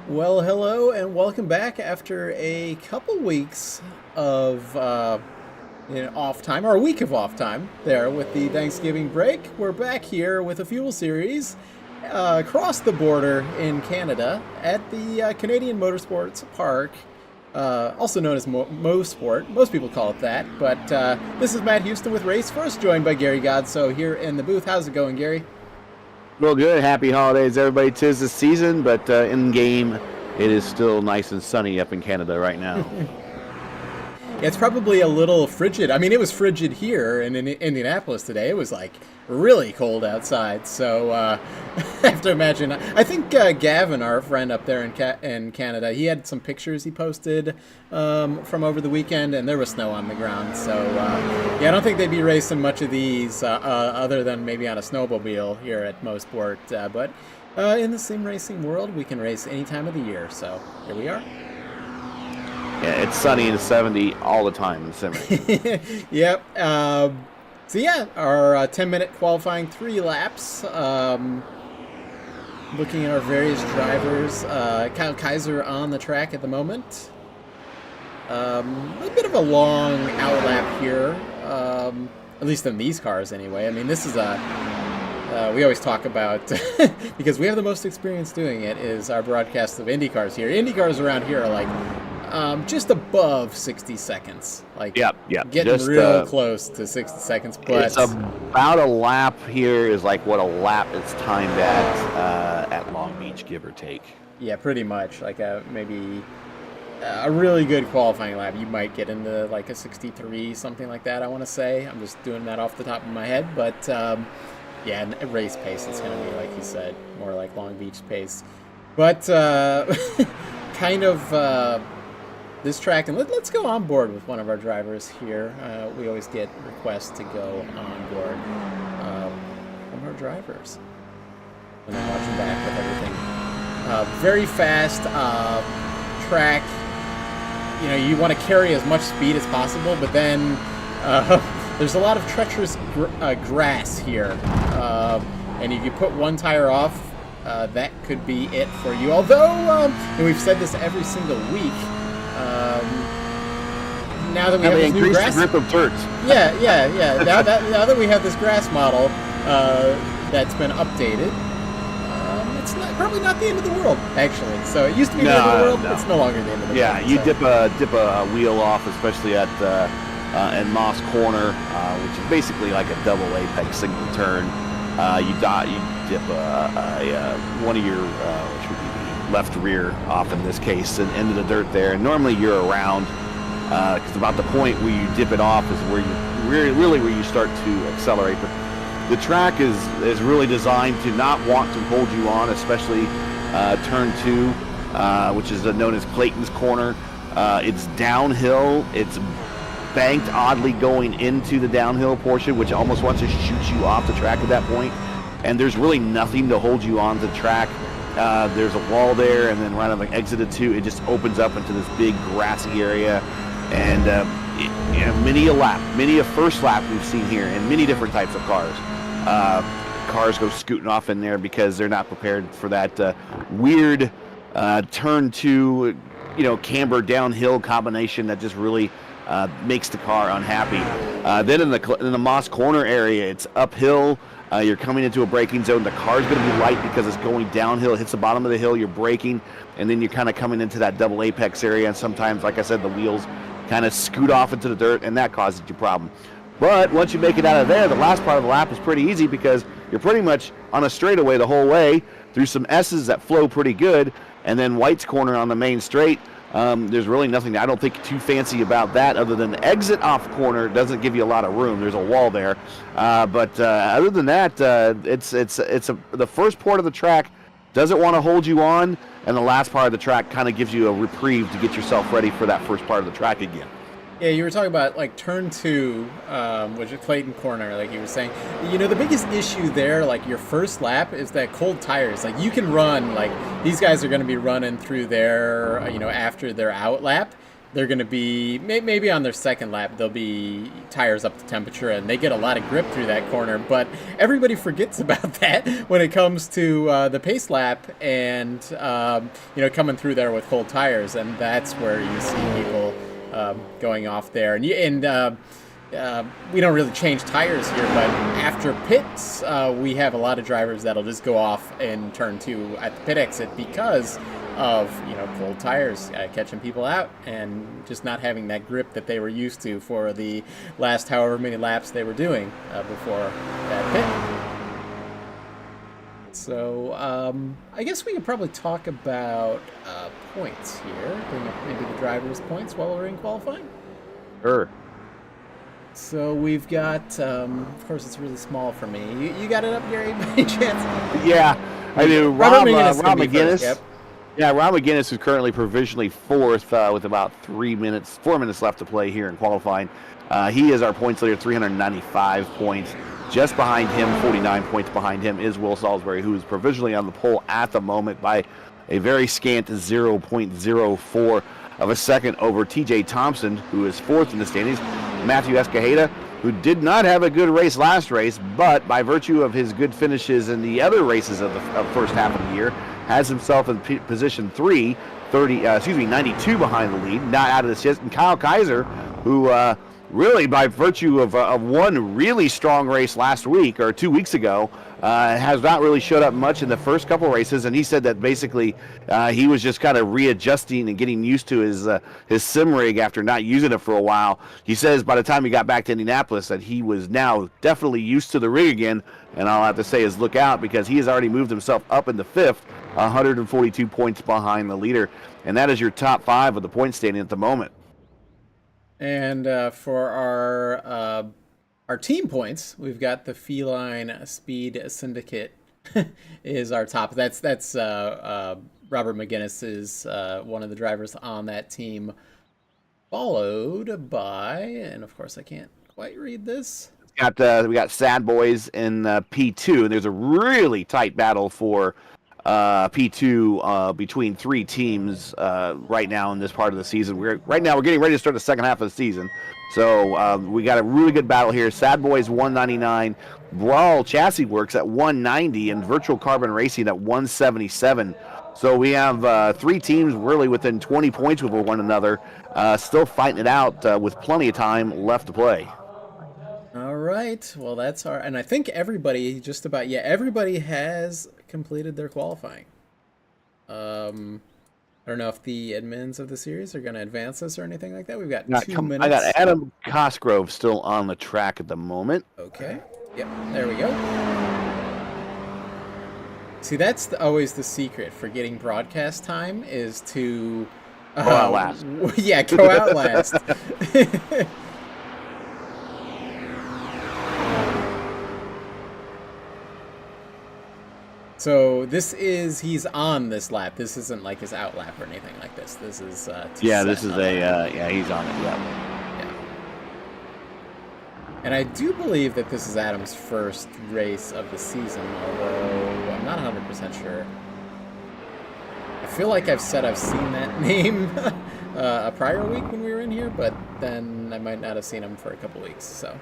Well, hello and welcome back after a couple weeks of off time, or a week of off time there with the Thanksgiving break. We're back here with a fuel series across the border in Canada at the Canadian Motorsports Park, also known as MoSport. Most people call it that, but this is Matt Houston with Race First, joined by Gary Godso here in the booth. How's it going, Gary? Well, good. Happy holidays, everybody. 'Tis the season, but in game, it is still nice and sunny up in Canada right now. It's probably a little frigid. I mean, it was frigid here in Indianapolis today. It was like really cold outside. So I have to imagine. I think Gavin, our friend up there in Canada, he had some pictures he posted from over the weekend, and there was snow on the ground. So yeah, I don't think they'd be racing much of these other than maybe on a snowmobile here at MoSport. But in the sim racing world, we can race any time of the year. So here we are. Yeah, it's sunny and 70 all the time in Sebring. Yep. So yeah, our 10-minute qualifying 3 laps. Looking at our various drivers. Kyle Kaiser on the track at the moment. A bit of a long out lap here, at least in these cars anyway. I mean, this is we always talk about, because we have the most experience doing it, is our broadcast of IndyCars here. IndyCars around here are like just above 60 seconds. Like, getting just, real close to 60 seconds. But it's about a lap here is like what a lap is timed at Long Beach, give or take. Yeah, pretty much. Like maybe a really good qualifying lap, you might get into like a 63, something like that, I want to say. I'm just doing that off the top of my head. But yeah, race pace, it's going to be, like you said, more like Long Beach pace. But kind of this track, and let's go on board with one of our drivers here. We always get requests to go on board from our drivers when I'm watching back with everything. Very fast track. You know, you want to carry as much speed as possible, but then there's a lot of treacherous grass here, and if you put one tire off, that could be it for you. Although, and we've said this every single week, now that we have this new grass, the grip of dirt. Yeah. Now that we have this grass model that's been updated, it's probably not the end of the world, actually. So it used to be the end of the world. No. It's no longer the end of the world. Yeah, you dip a wheel off, especially at Moss Corner, which is basically like a double apex single turn. You dip one of your which would be the left rear off in this case, and into the dirt there. And normally you're around, because about the point where you dip it off is where you really where you start to accelerate. But the track is really designed to not want to hold you on, especially turn 2, which is known as Clayton's Corner. It's downhill. It's banked oddly going into the downhill portion, which almost wants to shoot you off the track at that point. And there's really nothing to hold you on the track. There's a wall there, and then right on the exit of 2, it just opens up into this big grassy area. And many a first lap we've seen here in many different types of cars. Cars go scooting off in there because they're not prepared for that weird turn 2, camber downhill combination that just really makes the car unhappy. Then in the Moss Corner area, it's uphill. You're coming into a braking zone. The car's going to be light because it's going downhill. It hits the bottom of the hill. You're braking, and then you're kind of coming into that double apex area. And sometimes, like I said, the wheels kind of scoot off into the dirt, and that causes you a problem. But once you make it out of there, the last part of the lap is pretty easy because you're pretty much on a straightaway the whole way through some S's that flow pretty good, and then White's Corner on the main straight. There's really nothing, I don't think, too fancy about that other than the exit off corner doesn't give you a lot of room. There's a wall there. But other than that, the first part of the track doesn't want to hold you on, and the last part of the track kind of gives you a reprieve to get yourself ready for that first part of the track again. Yeah, you were talking about like turn 2, which is Clayton Corner, like you were saying. The biggest issue there, like your first lap, is that cold tires. Like you can run, like these guys are going to be running through there, after their out lap. they're going to be, maybe on their second lap, they'll be tires up to temperature and they get a lot of grip through that corner. But everybody forgets about that when it comes to the pace lap and, coming through there with cold tires. And that's where you see people going off there. And we don't really change tires here, but after pits, we have a lot of drivers that'll just go off in turn 2 at the pit exit because of cold tires catching people out and just not having that grip that they were used to for the last however many laps they were doing before that pit. So I guess we could probably talk about points here, bring up maybe the drivers' points while we're in qualifying. Sure. So we've got, of course, it's really small for me. You got it up, Gary, by any chance? Yeah, I do. Rob McGinnis. Yep. Yeah, Rob McGinnis is currently provisionally 4th with about 4 minutes left to play here in qualifying. He is our points leader, 395 points. Just behind him, 49 points behind him, is Will Salisbury, who is provisionally on the pole at the moment by a very scant 0.04 of a second over TJ Thompson, who is 4th in the standings. Matthew Escajeda, who did not have a good race last race, but by virtue of his good finishes in the other races of the first half of the year, has himself in position 3, 92 behind the lead, not out of this yet. And Kyle Kaiser, who really, by virtue of one really strong race last week or 2 weeks ago, has not really showed up much in the first couple races, and he said that basically he was just kind of readjusting and getting used to his sim rig after not using it for a while. He says by the time he got back to Indianapolis that he was now definitely used to the rig again, and all I have to say is look out, because he has already moved himself up into 5th, 142 points behind the leader, and that is your top 5 of the point standing at the moment. And for our team points, we've got the Feline Speed Syndicate is our top. That's Robert McGinnis is one of the drivers on that team, followed by, and of course I can't quite read this. We got Sad Boys in P2, and there's a really tight battle for P2 between 3 teams right now in this part of the season. We're getting ready to start the second half of the season. So we got a really good battle here. Sad Boys 199, Brawl Chassis Works at 190, and Virtual Carbon Racing at 177. So we have 3 teams really within 20 points with one another, still fighting it out with plenty of time left to play. All right. Well, that's and I think everybody has completed their qualifying. I don't know if the admins of the series are going to advance us or anything like that. We've got 2 minutes. I got Adam Cosgrove still on the track at the moment. Okay. Yep. There we go. See, that's always the secret for getting broadcast time is to go out last. Yeah, go out last. So he's on this lap. This isn't like his out lap or anything like this. This is he's on it. Yeah. And I do believe that this is Adam's first race of the season, although I'm not 100% sure. I feel like I've said I've seen that name a prior week when we were in here, but then I might not have seen him for a couple weeks, so.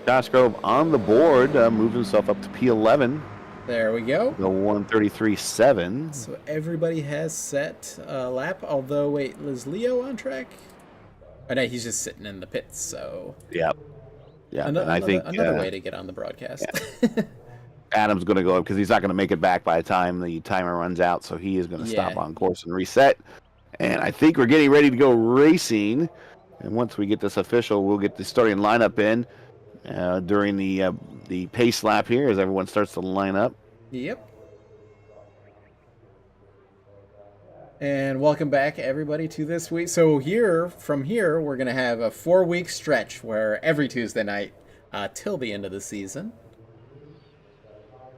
Cosgrove on the board, moved himself up to P11. There we go. The 133.7. So everybody has set a lap, although, wait, is Leo on track? Oh, no, he's just sitting in the pits, so... Yep. Yeah, another way to get on the broadcast. Yeah. Adam's going to go up because he's not going to make it back by the time the timer runs out, so he is going to stop on course and reset. And I think we're getting ready to go racing. And once we get this official, we'll get the starting lineup in. During the pace lap here as everyone starts to line up. Yep. And welcome back, everybody, to this week. So from here, we're going to have a 4-week stretch where every Tuesday night till the end of the season.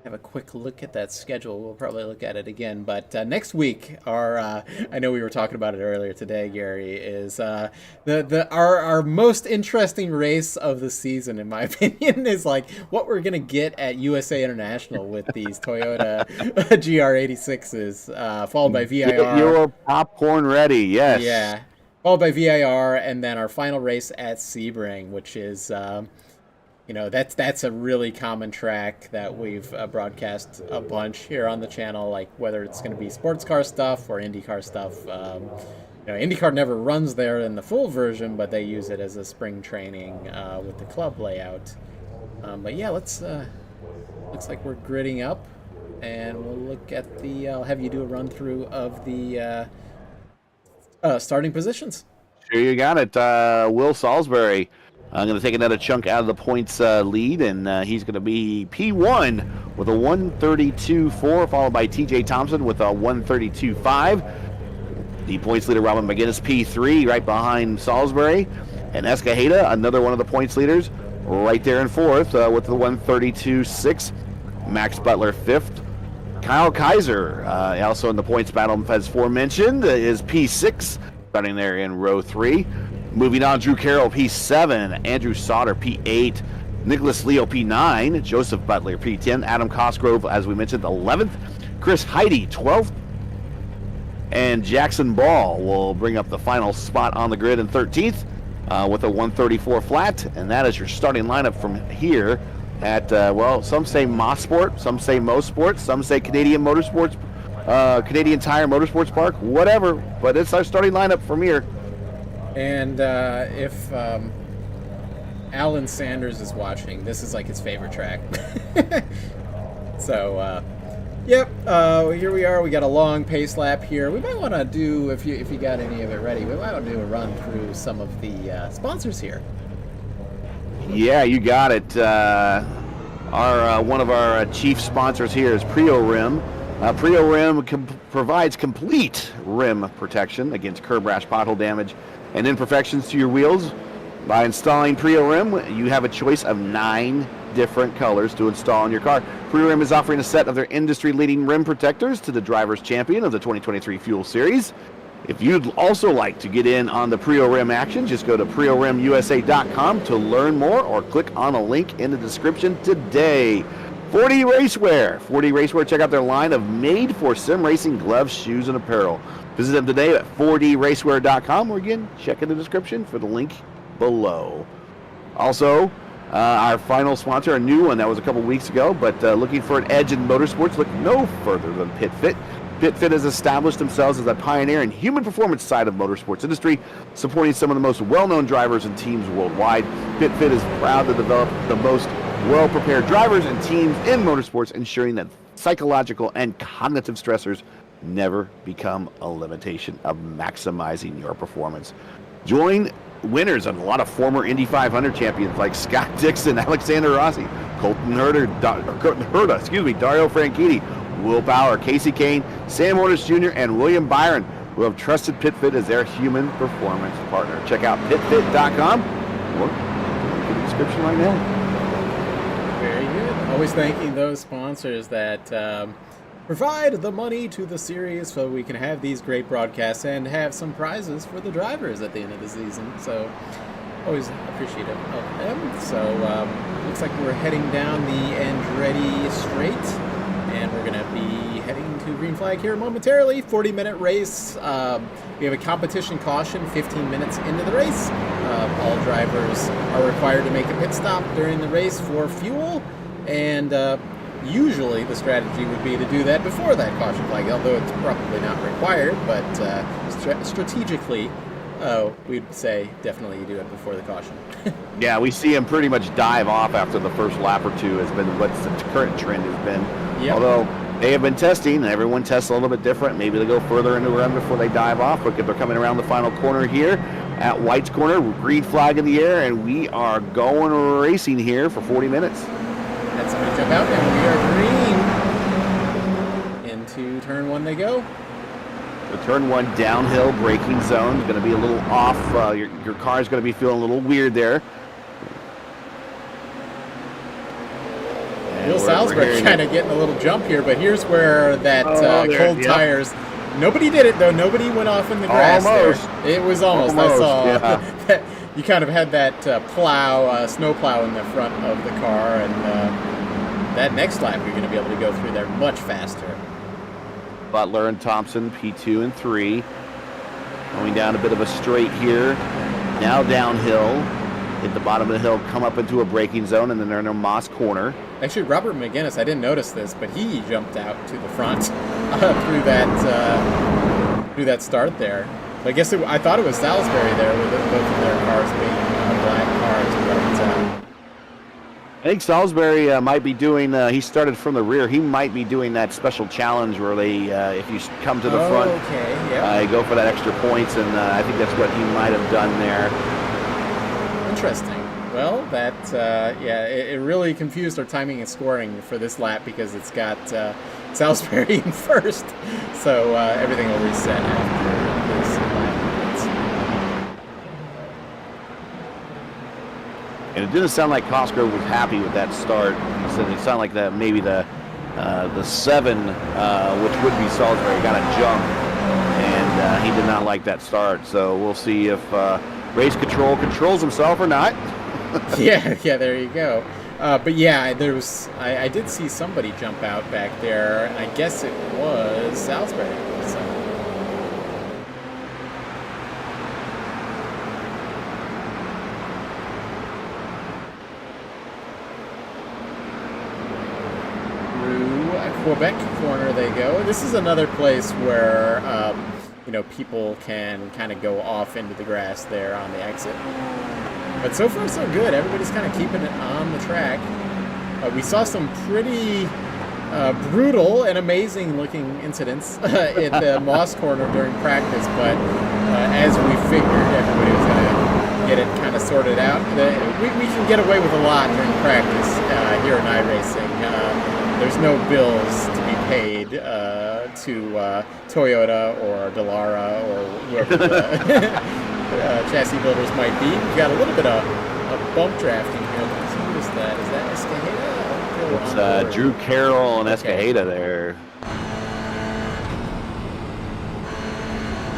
have a quick look at that schedule. We'll probably look at it again. But next week, I know we were talking about it earlier today, Gary, is our most interesting race of the season, in my opinion, is like what we're gonna get at USA International with these Toyota GR86s, followed by VIR. Get your popcorn ready, yes. Yeah, followed by VIR, and then our final race at Sebring, which is. That's a really common track that we've broadcast a bunch here on the channel, like whether it's going to be sports car stuff or IndyCar stuff. IndyCar never runs there in the full version, but they use it as a spring training with the club layout. But yeah, looks like we're gridding up, and we'll look at I'll have you do a run through of the starting positions. Sure, you got it. Will Salisbury. I'm going to take another chunk out of the points lead, and he's going to be P1 with a 132.4, followed by TJ Thompson with a 132.5. The points leader, Robin McGinnis, P3, right behind Salisbury. And Escajeda, another one of the points leaders, right there in fourth with the 132.6. Max Butler, fifth. Kyle Kaiser, also in the points battle, as aforementioned, is P6, starting there in row 3. Moving on, Drew Carroll, P7, Andrew Sauter, P8, Nicholas Leo, P9, Joseph Butler, P10, Adam Cosgrove, as we mentioned, 11th, Chris Heide, 12th, and Jackson Ball will bring up the final spot on the grid in 13th with a 134 flat, and that is your starting lineup from here at, some say Mosport, some say Mosports, some say Canadian Motorsports, Canadian Tire Motorsports Park, whatever, but it's our starting lineup from here. And if Alan Sanders is watching, this is like his favorite track. So, here we are. We got a long pace lap here. We might want to do, if you got any of it ready, we might want to do a run through some of the sponsors here. Yeah, you got it. One of our chief sponsors here is Prio Rim. Prio Rim provides complete rim protection against curb rash, pothole damage, and imperfections to your wheels. By installing Prio Rim, you have a choice of 9 different colors to install in your car. Prio Rim is offering a set of their industry-leading rim protectors to the Drivers' Champion of the 2023 Fuel Series. If you'd also like to get in on the Prio Rim action, just go to PrioRimUSA.com to learn more, or click on a link in the description today. 4D Racewear. 4D Racewear, check out their line of made-for-sim racing gloves, shoes, and apparel. Visit them today at 4dracewear.com, or again, check in the description for the link below. Also, our final sponsor, a new one that was a couple weeks ago, but looking for an edge in motorsports, look no further than PitFit. PitFit has established themselves as a pioneer in human performance side of motorsports industry, supporting some of the most well-known drivers and teams worldwide. PitFit is proud to develop the most well-prepared drivers and teams in motorsports, ensuring that psychological and cognitive stressors never become a limitation of maximizing your performance. Join winners and a lot of former Indy 500 champions like Scott Dixon, Alexander Rossi, Colton Herta, Dario Franchitti, Will Power, Casey Kane, Sam Hornish Jr., and William Byron, who have trusted PitFit as their human performance partner. Check out pitfit.com or in the description right now. Very good. Always thanking those sponsors that provide the money to the series so we can have these great broadcasts and have some prizes for the drivers at the end of the season. So always appreciative of them. So looks like we're heading down the Andretti Straight, and we're going to be heading to green flag here momentarily. 40-minute race. We have a competition caution 15 minutes into the race. All drivers are required to make a pit stop during the race for fuel, and usually the strategy would be to do that before that caution flag, although it's probably not required, but strategically, we'd say definitely you do it before the caution. Yeah, we see him pretty much dive off after the first lap or two has been what the current trend has been. Yep. Although they have been testing, everyone tests a little bit different. Maybe they go further into a run before they dive off, but they're coming around the final corner here at White's Corner, green flag in the air, and we are going racing here for 40 minutes. That's going to jump out, and we are green. Into turn 1 they go. The turn 1 downhill braking zone is going to be a little off. Your car is going to be feeling a little weird there. Will Salisbury Rosberg kind of getting a little jump here, but here's where that cold tires. Nobody did it though. Nobody went off in the grass. Almost. There. It was almost. I saw that you kind of had that snow plow in the front of the car, and that next lap you're going to be able to go through there much faster. Butler and Thompson, P2 and 3. Going down a bit of a straight here. Now downhill. Hit the bottom of the hill, come up into a braking zone, and then they're in a Moss corner. Actually, Robert McGinnis, I didn't notice this, but he jumped out to the front through that start there. I guess I thought it was Salisbury there with both of their cars being black cars. But I think Salisbury might be doing. He started from the rear. He might be doing that special challenge where they, if you come to the front, go for that extra points, and I think that's what he might have done there. Interesting. Well, that it really confused our timing and scoring for this lap because it's got Salisbury in first, so everything will reset after this lap. And it didn't sound like Cosgrove was happy with that start. He said it sounded like that maybe the 7, which would be Salisbury, got a jump, and he did not like that start. So we'll see if race control controls himself or not. yeah, there you go. But yeah, I did see somebody jump out back there, and I guess it was Salisbury. So. Through Quebec corner they go. This is another place where people can kind of go off into the grass there on the exit. But so far so good. Everybody's kind of keeping it on the track. We saw some pretty brutal and amazing looking incidents at the Moss corner during practice, but as we figured everybody was going to get it kind of sorted out, we can get away with a lot during practice here in iRacing. There's no bills to be paid to Toyota or Dallara or whoever chassis builders might be. We've got a little bit of bump drafting here. Who is that? Is that Escajeda? It's Drew Carroll and Escajeda there.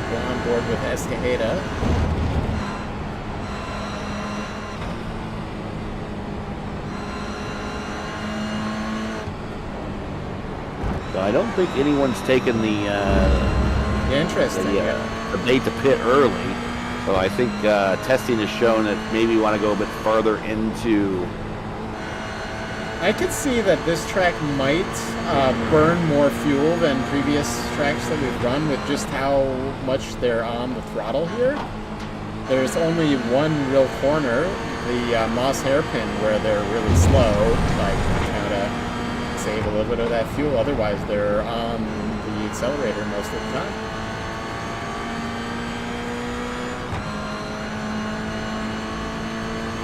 Go on board with Escajeda. So I don't think anyone's taken the bait to pit early. So I think testing has shown that maybe you want to go a bit farther into. I could see that this track might burn more fuel than previous tracks that we've run with just how much they're on the throttle here. There's only one real corner, the Moss hairpin, where they're really slow, like to save a little bit of that fuel. Otherwise, they're on the accelerator most of the time.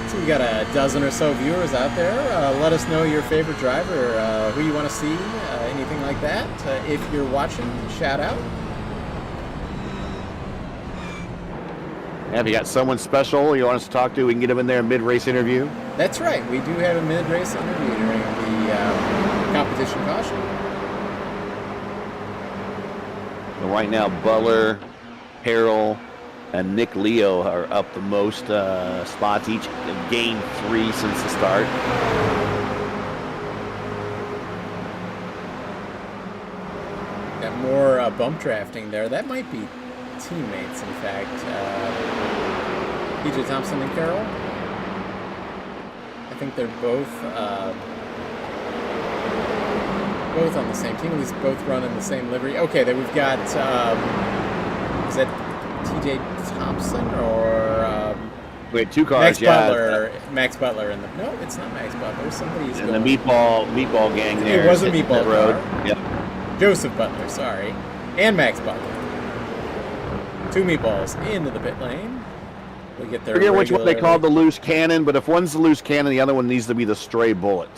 So we got a dozen or so viewers out there. Let us know your favorite driver, who you want to see, anything like that. If you're watching, shout out. Have you got someone special you want us to talk to? We can get them in there mid-race interview. That's right. We do have a mid-race interview during the competition caution. And right now, Butler, Harrell, and Nick Leo are up the most spots. Each gained 3 since the start. Got more bump drafting there. That might be teammates, in fact. PJ Thompson and Carroll. I think they're both on the same team. At least both run in the same livery. Okay, then we've got is that TJ Thompson or we had 2 cars. Max Butler in the no, it's not Max Butler. Somebody's in the meatball gang there. It was a meatball road. car. Yep. Joseph Butler, sorry, and Max Butler. 2 meatballs into the pit lane. We get their. I forget which one they called the loose cannon, but if one's the loose cannon, the other one needs to be the stray bullet.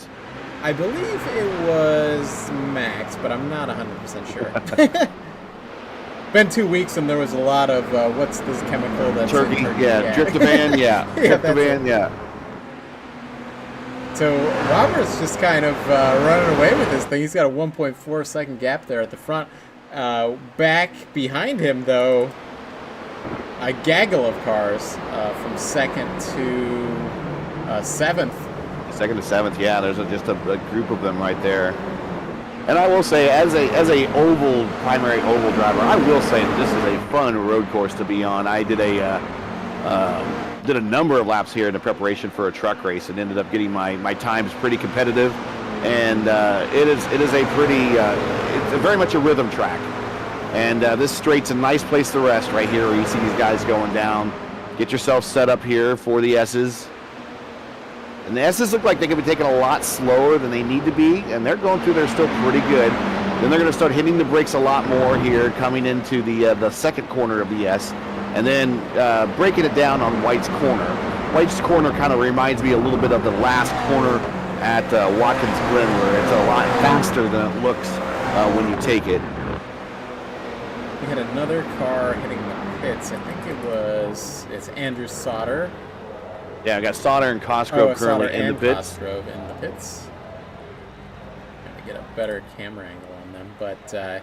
I believe it was Max, but I'm not 100% sure. Been 2 weeks, and there was a lot of what's this chemical that's turkey? In turkey? Yeah, tryptophan. Yeah, tryptophan. Yeah. So so Robert's just kind of running away with this thing. He's got a 1.4 second gap there at the front. Back behind him, though, a gaggle of cars from second to seventh. Second to seventh, yeah. There's just a group of them right there. And I will say, as a primary oval driver, I will say that this is a fun road course to be on. I did a number of laps here in the preparation for a truck race, and ended up getting my times pretty competitive. And it is a pretty it's very much a rhythm track. And this straight's a nice place to rest right here, where you see these guys going down. Get yourself set up here for the S's. And the S's look like they can be taken a lot slower than they need to be, and they're going through there still pretty good. Then they're going to start hitting the brakes a lot more here, coming into the second corner of the S, and then breaking it down on White's corner. White's corner kind of reminds me a little bit of the last corner at Watkins Glen, where it's a lot faster than it looks when you take it. We had another car hitting the pits. I think it's Andrew Sauter. Yeah, I got Sauter and Cosgrove currently in the pits. Cosgrove in the pits. Trying to get a better camera angle on them, but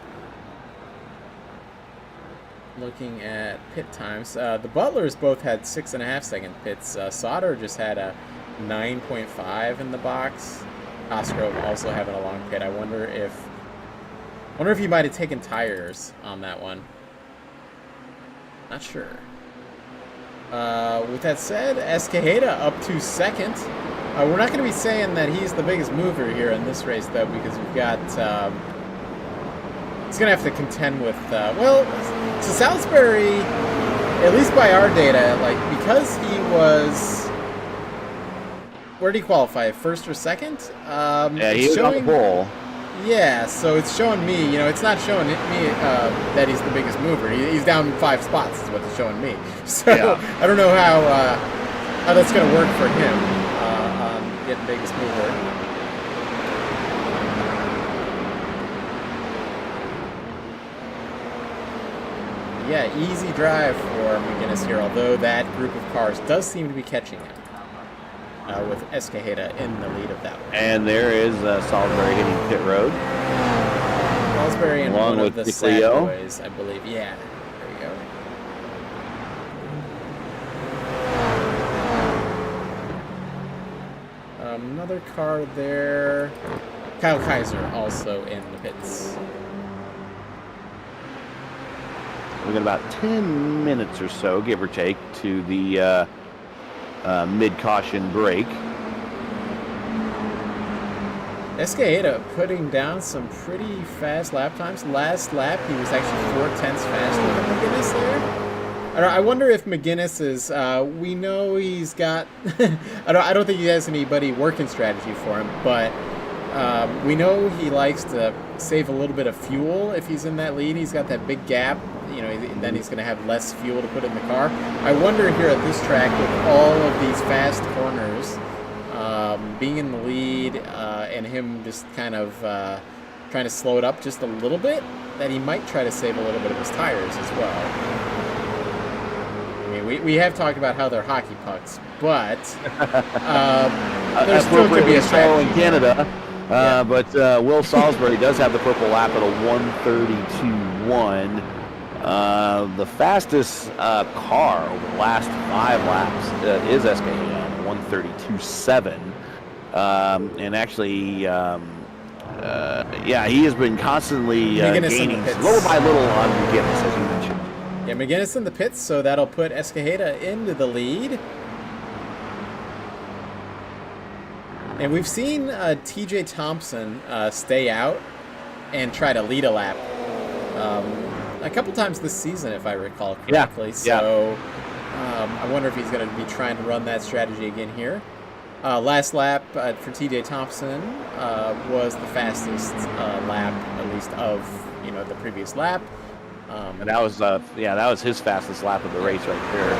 looking at pit times, the Butlers both had 6.5 second pits. Sauter just had a 9.5 in the box. Cosgrove also having a long pit. I wonder if he might have taken tires on that one. Not sure. With that said, Escajeda up to second. We're not going to be saying that he's the biggest mover here in this race, though, because we've got... he's going to have to contend with... so Salisbury, at least by our data, because he was... Where did he qualify? First or second? Yeah, he was on the pole. Yeah, so it's showing me, it's not showing me that he's the biggest mover. He's down 5 spots is what it's showing me. So yeah. I don't know how that's going to work for him on getting biggest mover. Yeah, easy drive for McGuinness here, although that group of cars does seem to be catching him. With Escajeda in the lead of that one. And there is Salisbury hitting pit road. Salisbury and along one with of the sad boys, I believe. Yeah, there you go. Another car there. Kyle Kaiser also in the pits. We got about 10 minutes or so, give or take, to the mid-caution break. Escajeda putting down some pretty fast lap times. Last lap, he was actually 0.4 faster than McGuinness there. I wonder if McGuinness is... we know he's got... I don't think he has anybody working strategy for him, but we know he likes to save a little bit of fuel if he's in that lead. He's got that big gap. Then he's going to have less fuel to put in the car. I wonder here at this track, with all of these fast corners, being in the lead and him just kind of trying to slow it up just a little bit, that he might try to save a little bit of his tires as well. I mean, we have talked about how they're hockey pucks, but there still could be a strategy in Canada. But Will Salisbury does have the purple lap at a 1:32.1. The fastest car over the last 5 laps is Escajeda at 1:32.7. And actually, he has been constantly gaining little by little on McGuinness, as you mentioned. Yeah, McGuinness in the pits, so that'll put Escajeda into the lead. And we've seen TJ Thompson stay out and try to lead a lap a couple times this season, if I recall correctly. Yeah. So I wonder if he's going to be trying to run that strategy again here. Last lap for TJ Thompson was the fastest lap, at least of the previous lap. And that was his fastest lap of the race right there.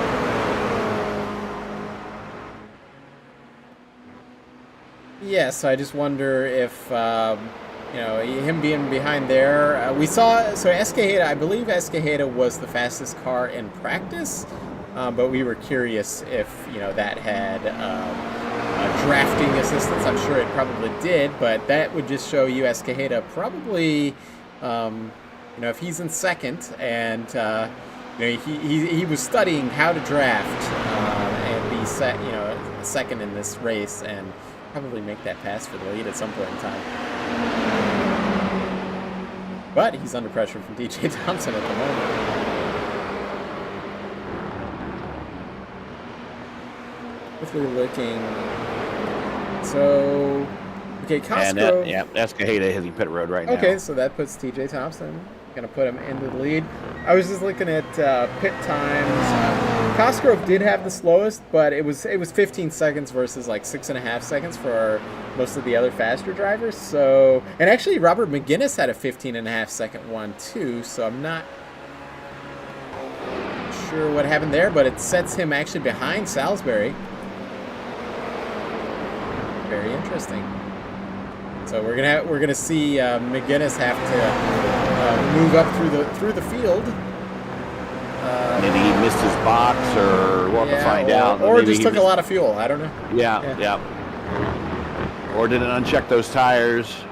Yeah, so I just wonder if, him being behind there. We saw, so Escajeda, I believe Escajeda was the fastest car in practice, but we were curious if, that had drafting assistance. I'm sure it probably did, but that would just show you Escajeda probably, if he's in second and he was studying how to draft and be second in this race and probably make that pass for the lead at some point in time. But he's under pressure from DJ Thompson at the moment. If we're looking, so okay, Costco. And Escajeda hitting pit road right now. Okay, so that puts TJ Thompson. Gonna put him into the lead. I was just looking at pit times. Cosgrove did have the slowest, but it was 15 seconds versus like 6.5 seconds for most of the other faster drivers. So, and actually Robert McGuinness had a 15.5 second one too. So I'm not sure what happened there, but it sets him actually behind Salisbury. Very interesting. So we're gonna see McGuinness have to move up through the field. Maybe he missed his box, or we'll have to find out. Or just took a lot of fuel. I don't know. Yeah. Or didn't uncheck those tires.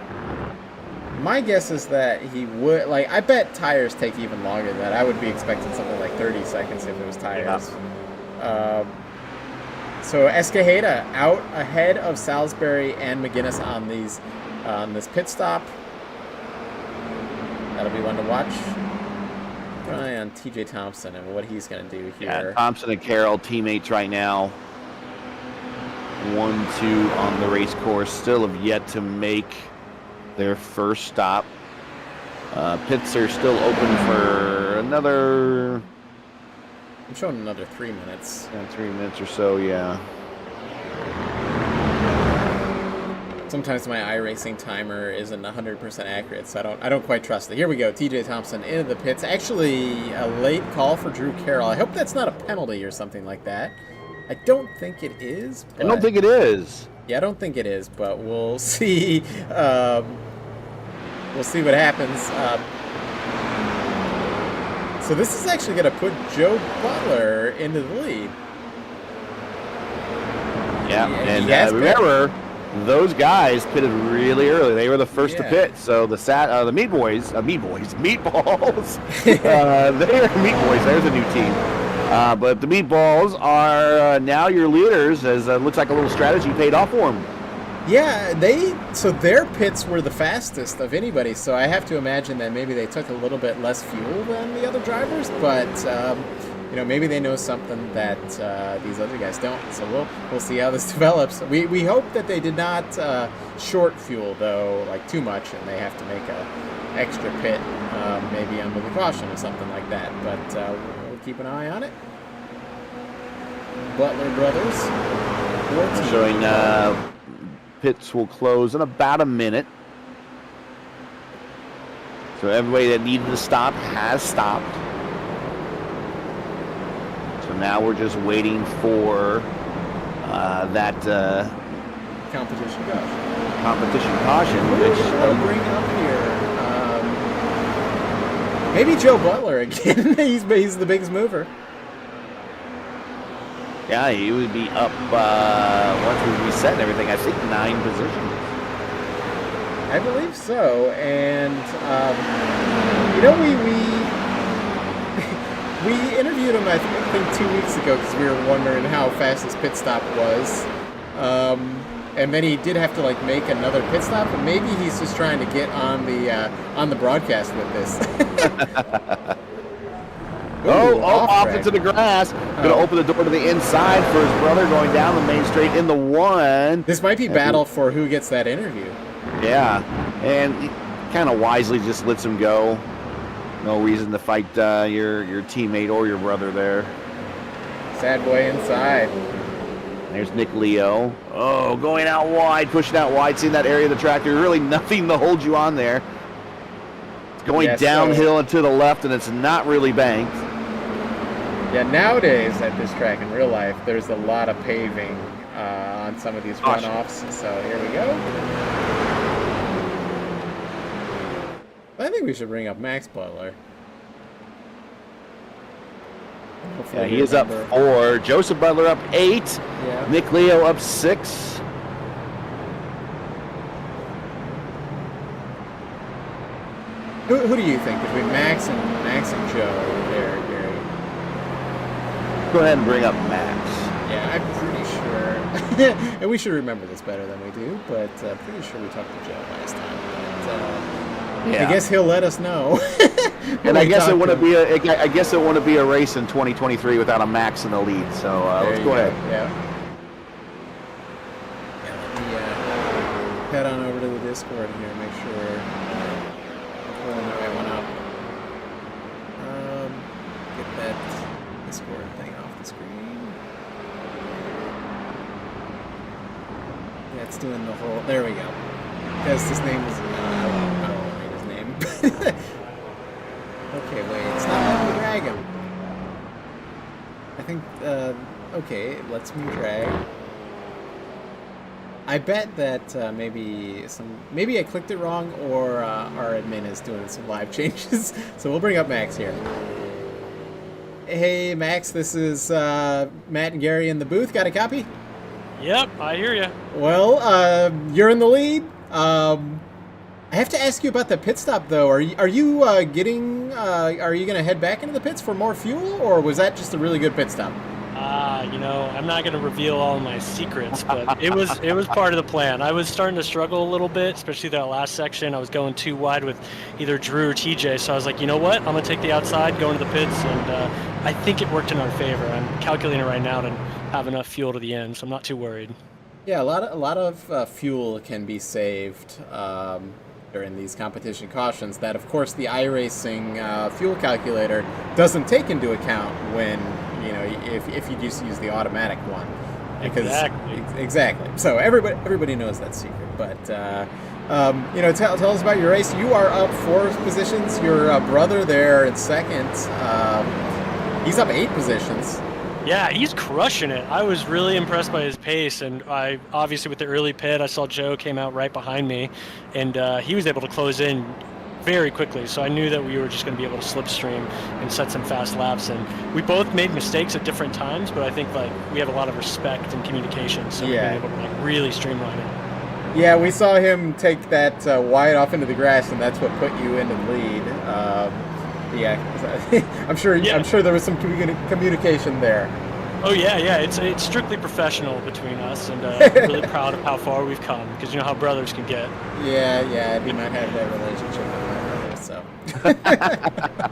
My guess is that he would. I bet tires take even longer than that. I would be expecting something like 30 seconds if it was tires. Yeah. So Escajeda out ahead of Salisbury and McGuinness on this pit stop. That'll be one to watch. Keep an eye on TJ Thompson and what he's going to do here. Yeah, Thompson and Carroll teammates right now. 1-2 on the race course. Still have yet to make their first stop. Pits are still open for another... I'm showing another 3 minutes. 3 minutes or so, yeah. Sometimes my iRacing timer isn't 100% accurate, so I don't quite trust it. Here we go, TJ Thompson into the pits. Actually, a late call for Drew Carroll. I hope that's not a penalty or something like that. I don't think it is. I don't think it is. Yeah, I don't think it is, but we'll see. We'll see what happens. So this is actually going to put Joe Butler into the lead. Yeah, and remember, those guys pitted really early. They were the first to pit. So the meatballs, they are Meat Boys. There's a new team. But the Meatballs are now your leaders, as it looks like a little strategy paid off for them. Yeah, so their pits were the fastest of anybody, so I have to imagine that maybe they took a little bit less fuel than the other drivers, but maybe they know something that these other guys don't. So we'll see how this develops. We hope that they did not short fuel though, like too much, and they have to make a extra pit, maybe under the caution or something like that. But we'll keep an eye on it. Butler Brothers. Showing pits will close in about a minute. So everybody that needed to stop has stopped. So now we're just waiting for that competition caution. Competition caution, which we'll bring up here. Maybe Joe Butler again. he's the biggest mover. Yeah, he would be up once we reset everything. I think 9 positions. I believe so, and we interviewed him I think 2 weeks ago because we were wondering how fast his pit stop was, and then he did have to make another pit stop, and maybe he's just trying to get on the broadcast with this. Off into the grass. Going to open the door to the inside for his brother, going down the main straight in the 1. This might be battle for who gets that interview. Yeah, and he kind of wisely just lets him go. No reason to fight your teammate or your brother there. Sad boy inside. There's Nick Leo. Oh, going out wide, pushing out wide, seeing that area of the track. There's really nothing to hold you on there. It's going downhill and to the left, and it's not really banked. Yeah, nowadays at this track in real life, there's a lot of paving on some of these runoffs. So here we go. I think we should bring up Max Butler. Yeah, he is up 4. Joseph Butler up 8. Yeah. Nick Leo up 6. Who do you think between Max and Joe there, Gary? Go ahead and bring up Max. Yeah, I'm pretty sure. And we should remember this better than we do, but pretty sure we talked to Joe last time. But, I guess he'll let us know. And I guess it wouldn't be a race in 2023 without a Max in the lead. So let's go ahead. Yeah. Let me head on over to the Discord here, make sure I'm pulling the right one up. Get that Discord thing off the screen. Yeah, it's doing the whole. There we go. Because his name is. I won't read his name. Okay, wait. It's not letting me drag him. I think. Okay, it lets me drag. I bet that maybe I clicked it wrong, or our admin is doing some live changes. So we'll bring up Max here. Hey Max, this is Matt and Gary in the booth. Got a copy? Yep, I hear you. Well, you're in the lead. I have to ask you about the pit stop though. Are you going to head back into the pits for more fuel, or was that just a really good pit stop? I'm not going to reveal all my secrets, but it was part of the plan. I was starting to struggle a little bit, especially that last section. I was going too wide with either Drew or TJ, so I was like, you know what? I'm going to take the outside, go into the pits, and I think it worked in our favor. I'm calculating right now to have enough fuel to the end, so I'm not too worried. Yeah, a lot of fuel can be saved during these competition cautions that, of course, the iRacing fuel calculator doesn't take into account when, if you just use the automatic one. Because, exactly. So everybody knows that secret. But, tell us about your race. You are up 4 positions. Your brother there in second. He's up 8 positions. Yeah, he's crushing it. I was really impressed by his pace, and I obviously with the early pit, I saw Joe came out right behind me, and he was able to close in very quickly. So I knew that we were just going to be able to slipstream and set some fast laps. And we both made mistakes at different times, but I think we have a lot of respect and communication, so we've been able to really streamline it. Yeah, we saw him take that wide off into the grass, and that's what put you into the lead. I'm sure there was some communication there. Oh yeah, it's strictly professional between us, and really proud of how far we've come, because you know how brothers can get. Yeah, we might have that relationship with my brother, so.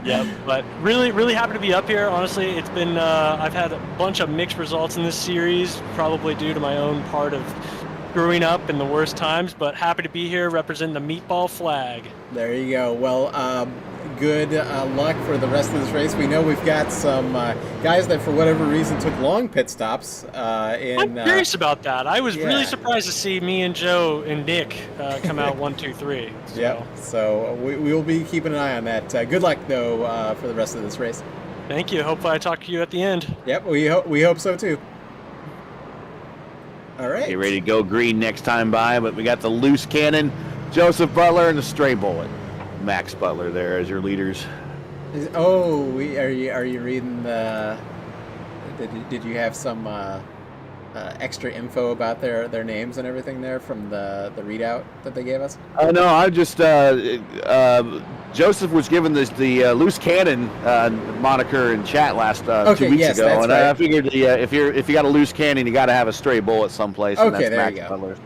Yeah, but really happy to be up here. Honestly, it's been I've had a bunch of mixed results in this series, probably due to my own part of screwing up in the worst times, but happy to be here representing the meatball flag. There you go. Well, good luck for the rest of this race. We know we've got some guys that for whatever reason took long pit stops. I'm curious about that. I was really surprised to see me and Joe and Nick come out 1, 2, 3. So. Yep. So we will be keeping an eye on that. Good luck though for the rest of this race. Thank you. Hope I talk to you at the end. Yep. We hope so too. All right. Get ready to go green next time by, but we got the loose cannon, Joseph Butler, and the stray bullet, Max Butler there as your leaders. Are you reading the? Did you have some extra info about their names and everything there from the readout that they gave us? No, I just Joseph was given the loose cannon moniker in chat last 2 weeks ago, and right. I figured if you got a loose cannon, you got to have a stray bullet someplace. Okay, and that's there Max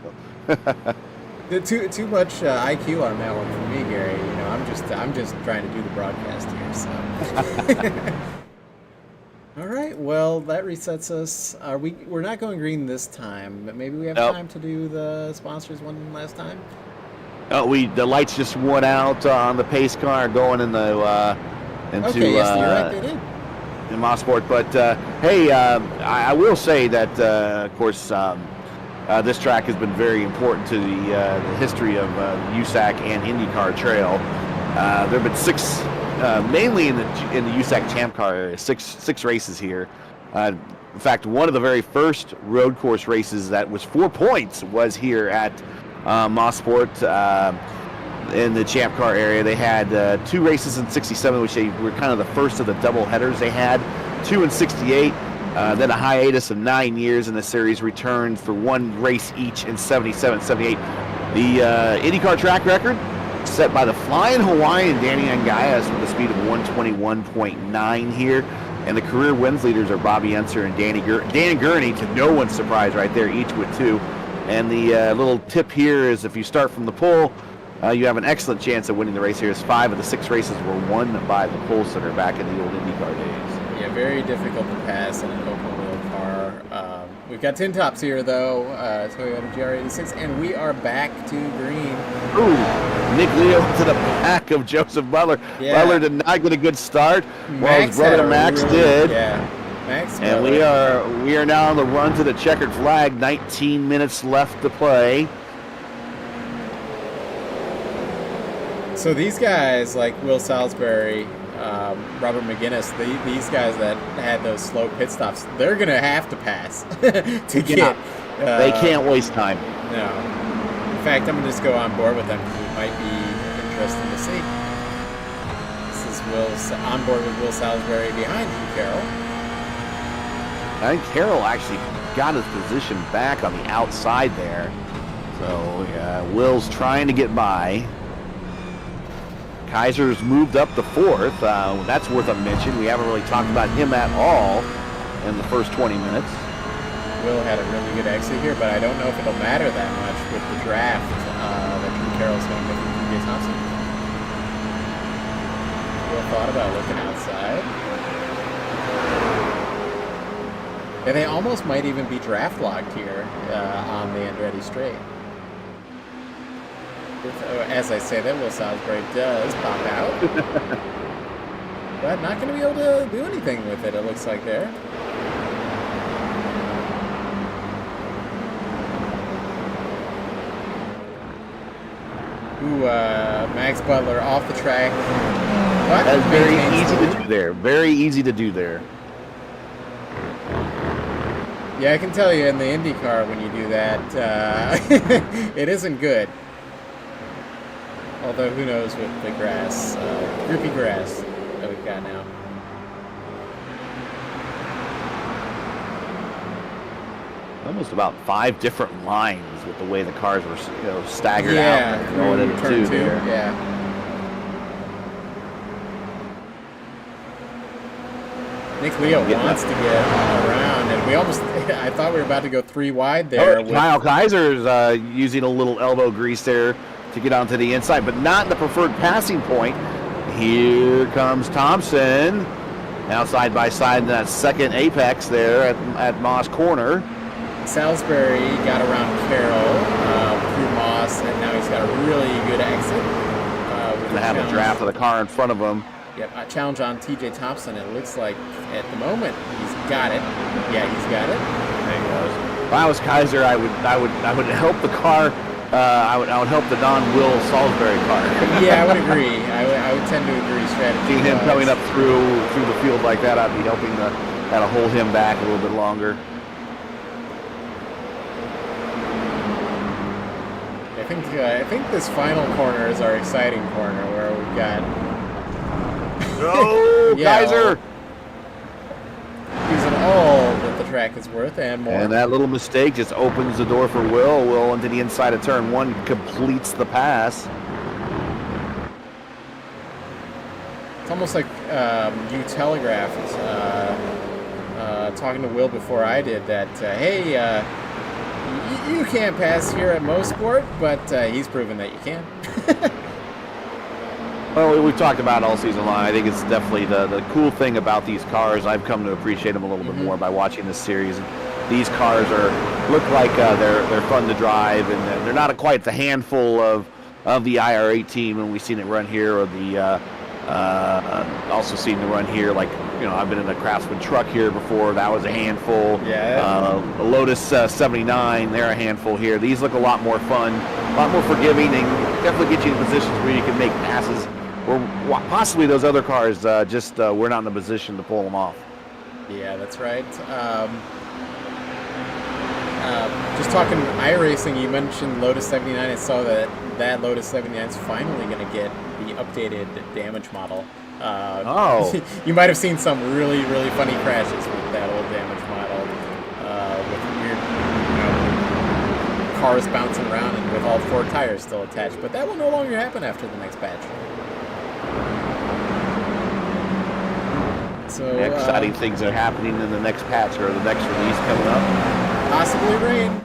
you go. Too much IQ on that one for me, Gary. I'm just trying to do the broadcast here. So. All right. Well, that resets us. We're not going green this time, but maybe we have time to do the sponsors one last time. Oh, the lights just went out on the pace car going in the into okay, yes, you're right, they did. In Motorsports. But hey, I will say that of course this track has been very important to the history of USAC and IndyCar Trail. There have been 6, mainly in the USAC Champ Car area, six races here. In fact, one of the very first road course races that was 4 points was here at Motorsports in the Champ Car area. They had 2 races in '67, which they were kind of the first of the double headers they had. 2 in '68, then a hiatus of 9 years, and the series returned for 1 race each in '77, '78. The IndyCar track record, set by the Flying Hawaiian Danny Angayas with a speed of 121.9 here. And the career wins leaders are Bobby Enser and Dan Gurney, to no one's surprise right there, each with 2. And the little tip here is if you start from the pole, you have an excellent chance of winning the race here, as 5 of the 6 races were won by the pole sitter back in the old IndyCar days. Yeah, very difficult to pass in an open-wheel car. We've got tin tops here, though, Toyota GR86, and we are back to green. Ooh, Nick Leo to the back of Joseph Butler. Yeah. Butler did not get a good start, while his brother Max did. Yeah, Max. And we are now on the run to the checkered flag. 19 minutes left to play. So these guys, like Will Salisbury, Robert McGinnis, these guys that had those slow pit stops, they're going to have to pass to get. They can't waste time. No. In fact, I'm going to just go on board with them because it might be interesting to see. This is on board with Will Salisbury behind Hugh Carroll. I think Carroll actually got his position back on the outside there. So Will's trying to get by. Kaiser's moved up to 4th. That's worth a mention. We haven't really talked about him at all in the first 20 minutes. Will had a really good exit here, but I don't know if it'll matter that much with the draft that Drew Carroll's going to get from TJ Thompson. Will thought about looking outside. And they almost might even be draft locked here on the Andretti straight. As I say that, Will Salisbury does pop out. But not going to be able to do anything with it, it looks like there. Ooh, Max Butler off the track. That's very easy to do there. Very easy to do there. Yeah, I can tell you in the IndyCar when you do that, it isn't good. Although, who knows with the grass, grippy grass that we've got now. Almost about 5 different lines with the way the cars were, staggered out. Going into turn 2 there. Yeah. Nick Leo wants to get around, and we almost, I thought we were about to go 3 wide there. Kyle Kaiser's using a little elbow grease there to get onto the inside, but not in the preferred passing point. Here comes Thompson. Now side by side in that second apex there at Moss Corner. Salisbury got around Carroll through Moss, and now he's got a really good exit. Going to have a draft of the car in front of him. Yep, a challenge on TJ Thompson. It looks like at the moment he's got it. Yeah, he's got it. There he goes. If I was Kaiser, I would help the car. I would help the Will Salisbury car. Yeah, I would agree. I would tend to agree. Strategy. Seeing him coming up through the field like that, I'd be helping to hold him back a little bit longer. I think this final corner is our exciting corner where we've got. Oh, Kaiser! Using all that the track is worth and more. And that little mistake just opens the door for Will. Will into the inside of turn 1 completes the pass. It's almost like you telegraphed talking to Will before I did that, hey, you can't pass here at Motorsport, but he's proven that you can. Well, we've talked about it all season long. I think it's definitely the cool thing about these cars. I've come to appreciate them a little bit more by watching this series. These cars look like they're fun to drive, and they're not quite the handful of the IR18 when we've seen it run here, or the also seen the run here. Like, I've been in a Craftsman truck here before. That was a handful. Yeah. A Lotus 79, they're a handful here. These look a lot more fun, a lot more forgiving, and definitely get you in positions where you can make passes. Or possibly those other cars we're not in a position to pull them off. Yeah, that's right. Just talking iRacing, you mentioned Lotus 79. I saw that Lotus 79 is finally going to get the updated damage model. You might have seen some really, really funny crashes with that old damage model with weird cars bouncing around and with all 4 tires still attached. But that will no longer happen after the next patch. So exciting things that are happening in the next patch or the next release coming up. Possibly rain.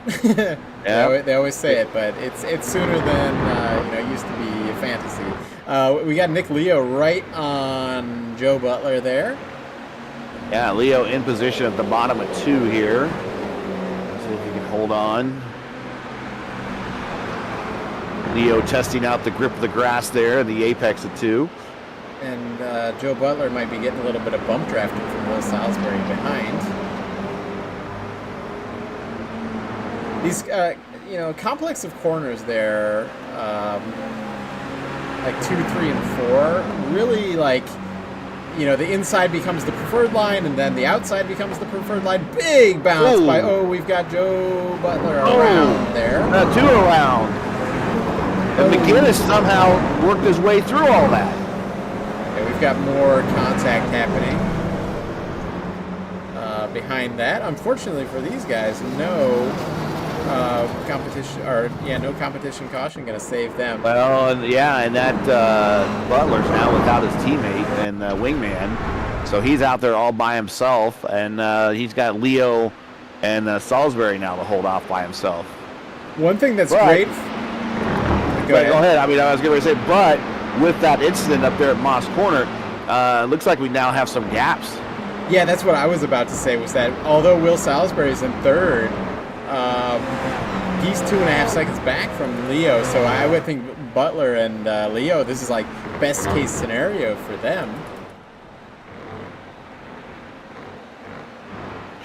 Yeah. They always say it, but it's sooner than it used to be a fantasy. We got Nick Leo right on Joe Butler there. Yeah, Leo in position at the bottom of 2 here. Let's see if he can hold on. Leo testing out the grip of the grass there, the apex of 2. And Joe Butler might be getting a little bit of bump drafting from Will Salisbury behind. These, complex of corners there, like 2, 3, and 4, really the inside becomes the preferred line, and then the outside becomes the preferred line. Big bounce we've got Joe Butler around there. 2 around. And McGinnis somehow worked his way through all that. Yeah, we've got more contact happening behind that. Unfortunately for these guys, no competition caution going to save them. Well, and that Butler's now without his teammate and wingman, so he's out there all by himself, and he's got Leo and Salisbury now to hold off by himself. One thing that's great. Go ahead. I was going to say, but with that incident up there at Moss Corner, it looks like we now have some gaps. Yeah, that's what I was about to say, was that although Will Salisbury is in third, he's 2.5 seconds back from Leo, so I would think Butler and Leo, this is like best case scenario for them.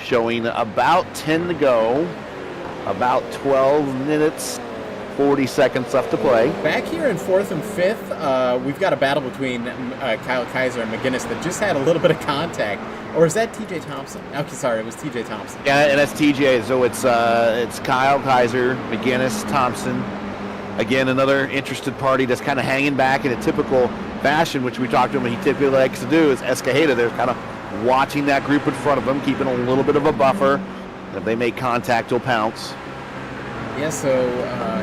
Showing about 10 to go, about 12 minutes, 40 seconds left to play. Back here in 4th and 5th, we've got a battle between Kyle Kaiser and McGinnis that just had a little bit of contact. Or is that TJ Thompson? Okay, sorry, it was TJ Thompson. Yeah, and that's TJ. So it's Kyle Kaiser, McGinnis, Thompson. Again, another interested party that's kind of hanging back in a typical fashion, which we talked to him, and he typically likes to do, is Escajeda. They're kind of watching that group in front of them, keeping a little bit of a buffer. If they make contact, he'll pounce. Yeah, so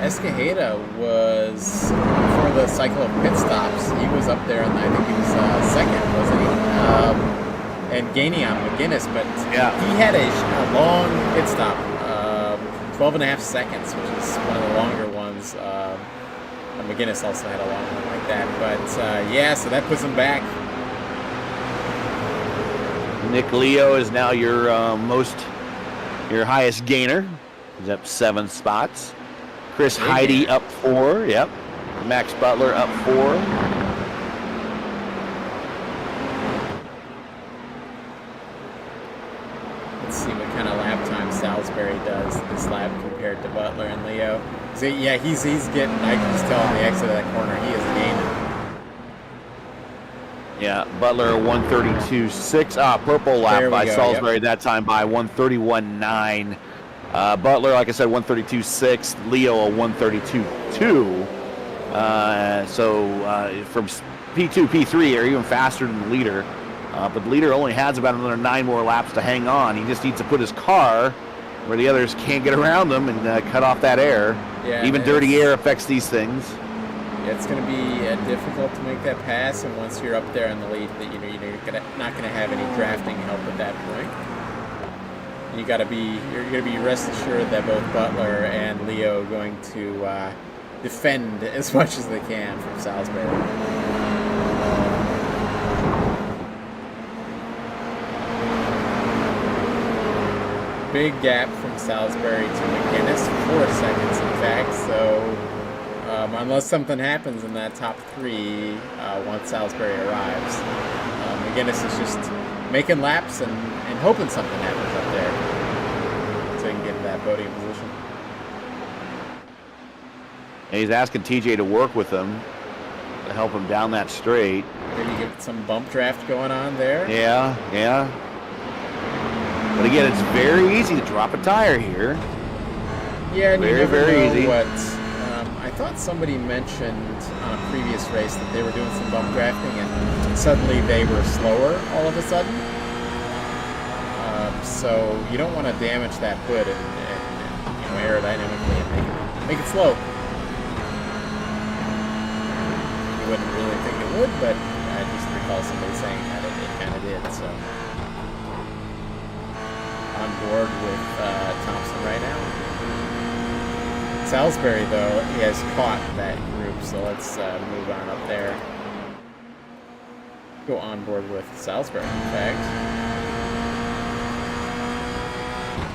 Escajeda was, for the cycle of pit stops, he was up there, and I think he was second, wasn't he? And gaining on McGinnis, but yeah, he had a long pit stop, 12.5 seconds, which is one of the longer ones. McGinnis also had a long one like that, but so that puts him back. Nick Leo is now your highest gainer. He's up 7 spots. Chris Heide up 4. Yep. Max Butler up 4. Let's see what kind of lap time Salisbury does this lap compared to Butler and Leo. So, yeah, he's getting, I can just tell on the exit of that corner, he is gaining. Yeah, Butler 132.6. Purple lap by Salisbury that time by 131.9. Butler, like I said, 132.6. Leo a 132.2. So from P2, P3 are even faster than the leader. But the leader only has about another 9 more laps to hang on. He just needs to put his car where the others can't get around them and cut off that air. Yeah, even dirty air affects these things. Yeah, it's going to be difficult to make that pass, and once you're up there in the lead, that you're not going to have any drafting help at that point. You're going to be rest assured that both Butler and Leo are going to defend as much as they can from Salisbury. Big gap from Salisbury to McGinnis, 4 seconds in fact, so unless something happens in that top 3 once Salisbury arrives, McGinnis is just making laps and hoping something happens up there so he can get in that podium position. And he's asking TJ to work with him to help him down that straight. Maybe get some bump draft going on there. Yeah. But again, it's very easy to drop a tire here. Yeah, and very, you never very know easy. What I thought somebody mentioned on a previous race that they were doing some bump drafting and suddenly they were slower all of a sudden. So you don't want to damage that hood and aerodynamically and make it slow. You wouldn't really think it would, but I just recall somebody saying that it kind of did. So on board with Thompson right now. Salisbury, though, he has caught that group, so let's move on up there. Go on board with Salisbury, in fact.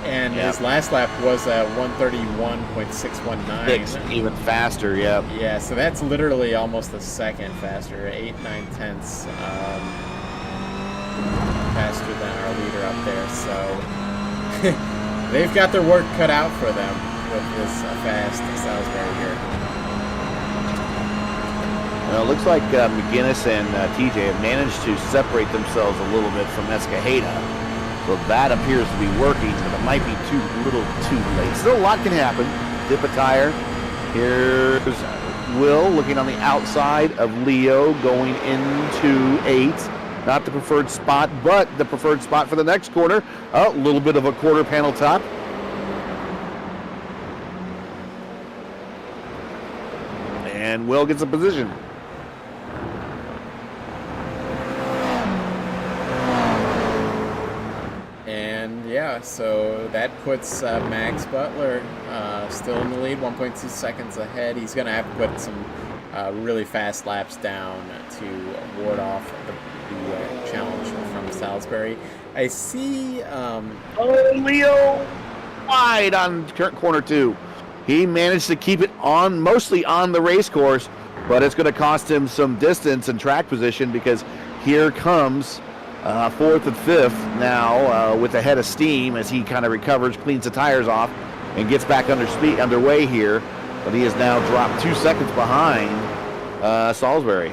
And his last lap was 131.619. Even faster, yep. Yeah, so that's literally almost a second faster, 8, 9 tenths faster than our leader up there. So they've got their work cut out for them with this fast Salisbury here. Well, it looks like McGuinness and TJ have managed to separate themselves a little bit from Escajeda. So that appears to be working, but it might be too late. Still, a lot can happen. Dip a tire. Here's Will looking on the outside of Leo going into 8. Not the preferred spot, but the preferred spot for the next corner. A little bit of a quarter panel top. And Will gets a position. And yeah, so that puts Max Butler still in the lead, 1.2 seconds ahead. He's going to have to put some really fast laps down to ward off the challenge from Salisbury. I see... Leo wide on corner 2. He managed to keep it on, mostly on the race course, but it's going to cost him some distance and track position because here comes 4th and 5th now with a head of steam as he kind of recovers, cleans the tires off, and gets back underway here. But he has now dropped 2 seconds behind Salisbury.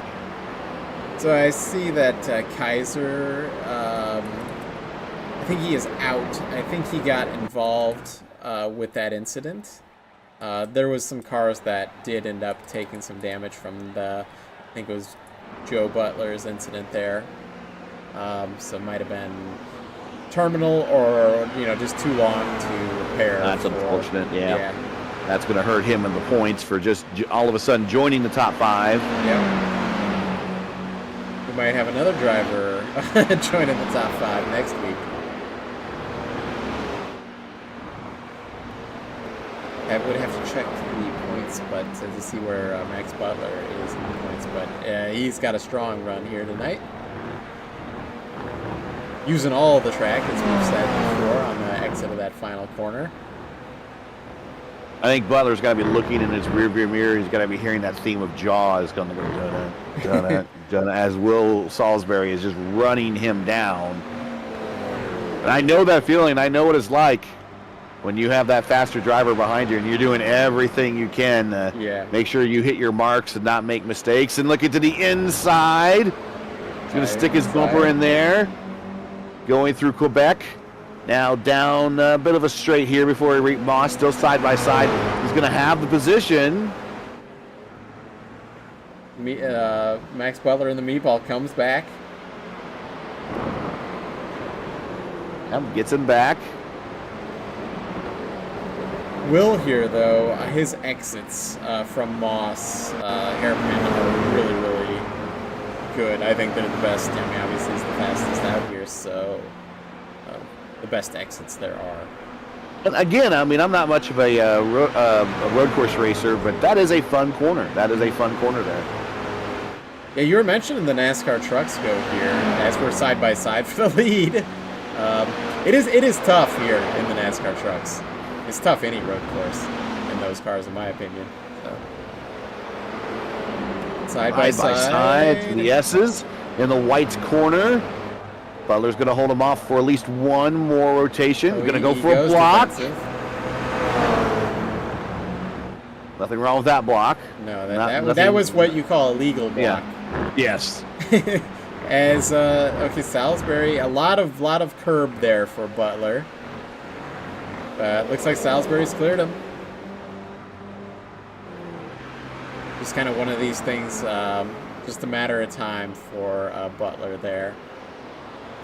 So I see that Kaiser, I think he is out. I think he got involved with that incident. There was some cars that did end up taking some damage from I think it was Joe Butler's incident there. So it might have been terminal or, just too long to repair. That's unfortunate, yeah. That's going to hurt him in the points for just all of a sudden joining the top 5. Yep. We might have another driver joining the top 5 next week. I would have to check the points, but to see where Max Butler is in the points. But he's got a strong run here tonight. Using all the track, as we've said before, on the exit of that final corner. I think Butler's got to be looking in his rearview mirror. He's got to be hearing that theme of Jaws going to go dun as Will Salisbury is just running him down. And I know that feeling. I know what it's like when you have that faster driver behind you and you're doing everything you can to make sure you hit your marks and not make mistakes. And looking to the inside. He's going to stick his bumper in there. Going through Quebec. Now down a bit of a straight here before he reached Moss, still side by side. He's going to have the position. Max Butler in the meatball comes back. Gets him back. Will here, though, his exits from Moss hairpin are really, really good. I think they're the best. I mean, obviously he's the fastest out here, so the best exits there are. And again, I mean, I'm not much of a road course racer, but that is a fun corner. That is a fun corner there. Yeah, you were mentioning the NASCAR truck scope here as we're side by side for the lead. It is tough here in the NASCAR trucks. It's tough any road course in those cars, in my opinion. So. Side by side to the S's in the white's corner. Butler's going to hold him off for at least one more rotation. He's going to go for a block. Defensive. Nothing wrong with that block. No, that was what you call a legal block. Yeah. Yes. As Salisbury, a lot of curb there for Butler. Looks like Salisbury's cleared him. Just kind of one of these things, just a matter of time for Butler there.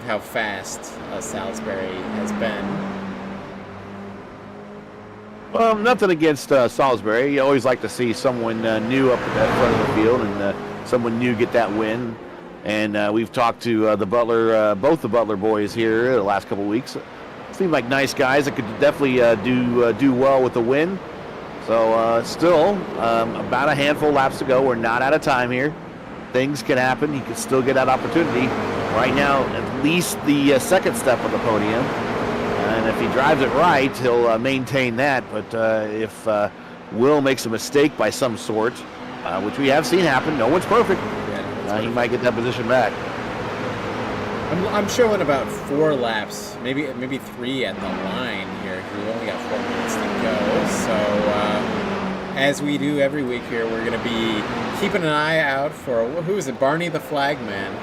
How fast Salisbury has been. Well, nothing against Salisbury. You always like to see someone new up at that front of the field and someone new get that win. And we've talked to the Butler, both the Butler boys here the last couple of weeks. Seem like nice guys that could definitely do well with the win. So still about a handful of laps to go. We're not out of time here. Things can happen. He can still get that opportunity. Right now, at least the second step on the podium. And if he drives it right, he'll maintain that. But if Will makes a mistake by some sort, which we have seen happen, no one's perfect, he might get that position back. I'm showing about 4 laps, maybe 3 at the line here. We've only got 4 minutes to go. So as we do every week here, we're going to be keeping an eye out for, who is it, Barney the Flagman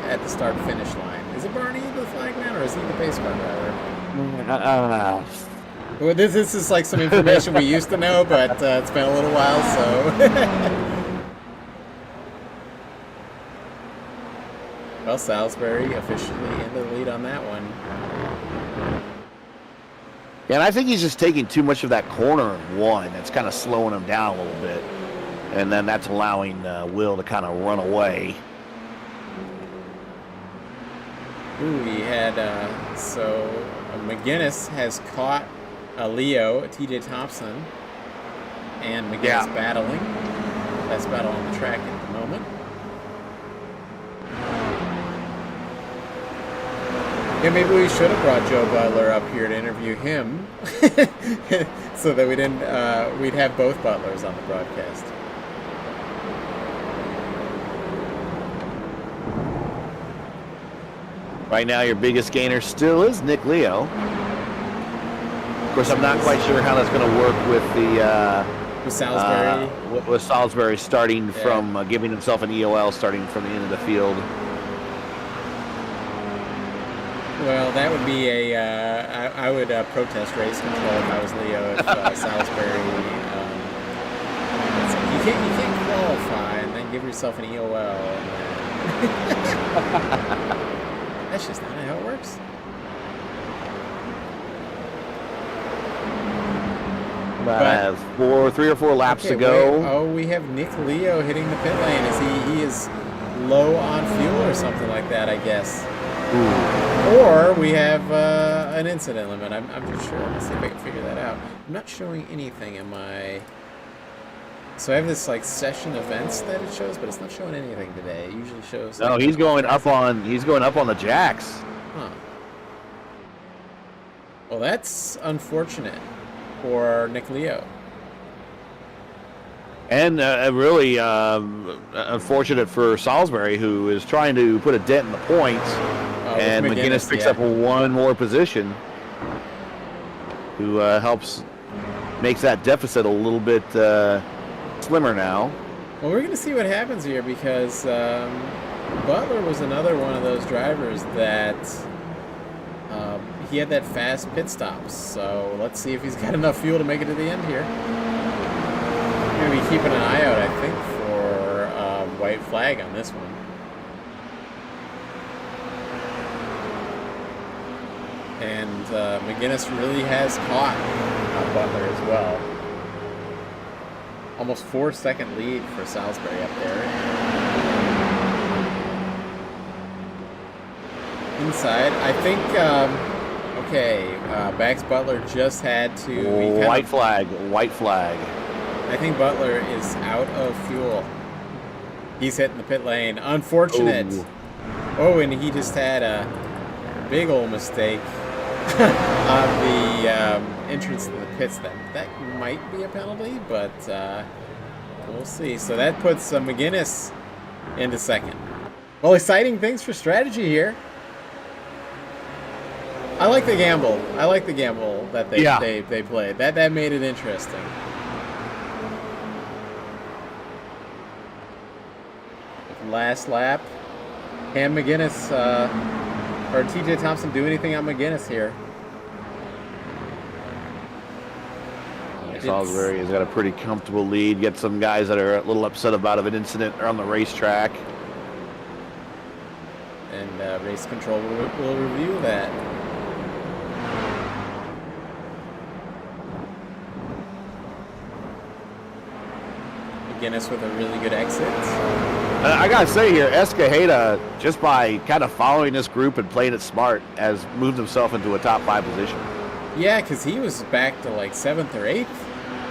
at the start-finish line. Is it Barney the Flagman, or is he the pace car driver? Well, this is like some information we used to know, but it's been a little while, so. Well, Salisbury officially in the lead on that one. Yeah, and I think he's just taking too much of that corner in one. That's kind of slowing him down a little bit. And then that's allowing Will to kind of run away. Ooh, we had, so McGuinness has caught Leo, TJ Thompson, and McGuinness battling. Best battle on the track at the moment. Yeah, maybe we should have brought Joe Butler up here to interview him, so that we didn't. We'd have both Butlers on the broadcast. Right now, your biggest gainer still is Nick Leo. Of course, I'm not quite sure how that's going to work with the with Salisbury. With Salisbury starting from giving himself an EOL starting from the end of the field. Well, that would be a. I would protest race control if I was Leo. If Salisbury, you can't qualify and then give yourself an EOL. That's just not how it works. But 3 or 4 laps to go. We have Nick Leo hitting the pit lane. He is low on fuel or something like that, I guess. Ooh. Or we have an incident limit. I'm just sure. Let's see if I can figure that out. I'm not showing anything in my. So I have this like session events that it shows, but it's not showing anything today. It usually shows. No, he's going up on the jacks. Huh. Well, that's unfortunate for Nick Leo. And really unfortunate for Salisbury, who is trying to put a dent in the points. And McGuinness picks up one more position, who makes that deficit a little bit slimmer now. Well, we're going to see what happens here, because Butler was another one of those drivers that he had that fast pit stop. So let's see if he's got enough fuel to make it to the end here. We're going to be keeping an eye out, I think, for white flag on this one. And McGuinness really has caught Butler as well. Almost 4-second lead for Salisbury up there. Inside, I think, Max Butler just had to... White flag. I think Butler is out of fuel. He's hitting the pit lane. Unfortunate. Ooh. Oh, and he just had a big old mistake on the entrance to the pits. That might be a penalty, but we'll see. So that puts McGuinness into second. Well, exciting things for strategy here. I like the gamble. That they played. That made it interesting. Last lap. Can McGuinness or TJ Thompson do anything on McGuinness here? Salisbury has got a pretty comfortable lead. Get some guys that are a little upset about an incident on the racetrack. And race control will review that. McGinnis with a really good exit. I gotta say here, Escajeda, just by kind of following this group and playing it smart, has moved himself into a top 5 position. Yeah, because he was back to like 7th or 8th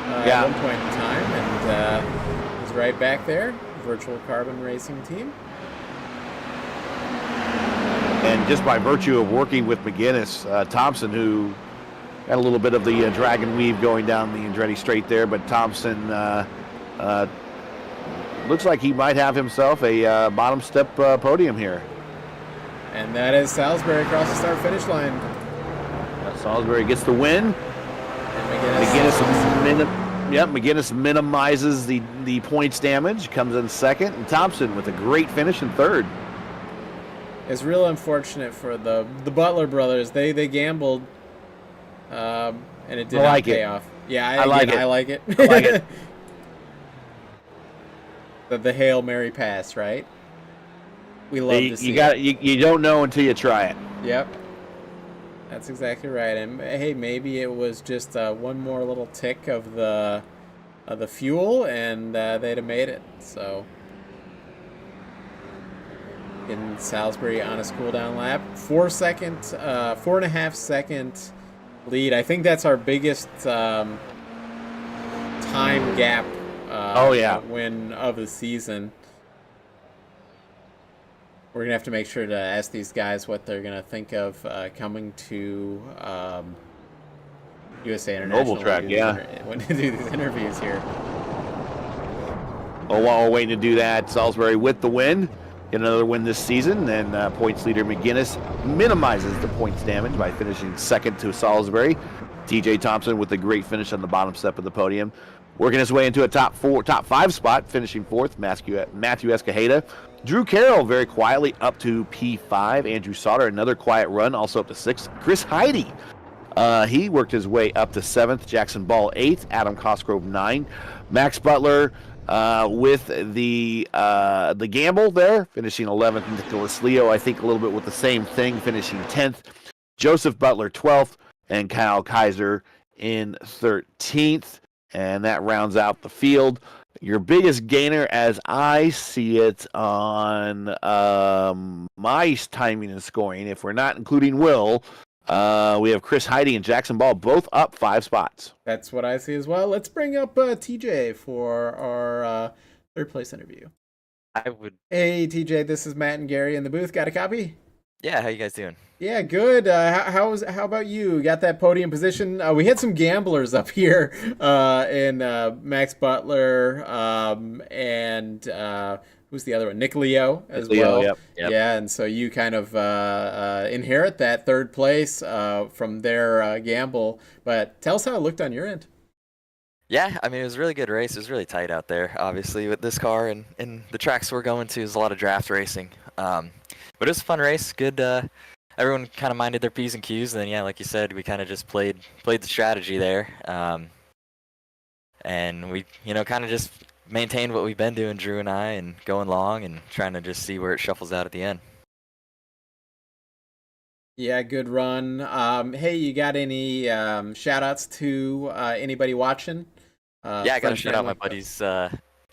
at one point in time, and he's right back there. Virtual Carbon Racing Team. And just by virtue of working with McGinnis, Thompson, who had a little bit of the dragon weave going down the Andretti straight there, but Thompson looks like he might have himself a bottom step podium here. And that is Salisbury across the start-finish line. Salisbury gets the win. McGinnis minimizes the points damage, comes in second, and Thompson with a great finish in third. It's real unfortunate for the Butler brothers. They gambled, and it did not pay off. Yeah, I like it. I like it. The Hail Mary pass, right? We love to see it. You don't know until you try it. Yep. That's exactly right. And hey, maybe it was just one more little tick of the fuel, and they'd have made it. So, in Salisbury on a cool down lap, 4.5 second lead. I think that's our biggest time gap. Win of the season. We're going to have to make sure to ask these guys what they're going to think of coming to USA International. Noble track, when to do these interviews here. Well, while we're waiting to do that, Salisbury with the win. Get another win this season, and points leader McGinnis minimizes the points damage by finishing second to Salisbury. TJ Thompson with a great finish on the bottom step of the podium. Working his way into a top 5 spot, finishing fourth, Matthew Escajeda. Drew Carroll very quietly up to P5. Andrew Sauter, another quiet run, also up to 6th. Chris Heide, he worked his way up to 7th. Jackson Ball 8th. Adam Cosgrove 9. Max Butler with the gamble there, finishing 11th. Nicholas Leo, I think a little bit with the same thing, finishing 10th. Joseph Butler 12th, and Kyle Kaiser in 13th. And that rounds out the field. Your biggest gainer, as I see it on my timing and scoring, if we're not including Will, we have Chris Heide and Jackson Ball both up 5 spots. That's what I see as well. Let's bring up TJ for our third place interview. Hey, TJ, this is Matt and Gary in the booth. Got a copy? Yeah, how you guys doing? Yeah, good. How about you? Got that podium position? We had some gamblers up here in Max Butler and who's the other one? Nick Leo as well. Yep. Yeah, and so you kind of inherit that third place from their gamble. But tell us how it looked on your end. Yeah, I mean, it was a really good race. It was really tight out there, obviously, with this car. And the tracks we're going to is a lot of draft racing. But it was a fun race. Good. Everyone kind of minded their P's and Q's. And then, yeah, like you said, we kind of just played the strategy there. And we, kind of just maintained what we've been doing, Drew and I, and going long and trying to just see where it shuffles out at the end. Yeah, good run. Hey, you got any shout-outs to anybody watching? Yeah, I got to shout out my buddies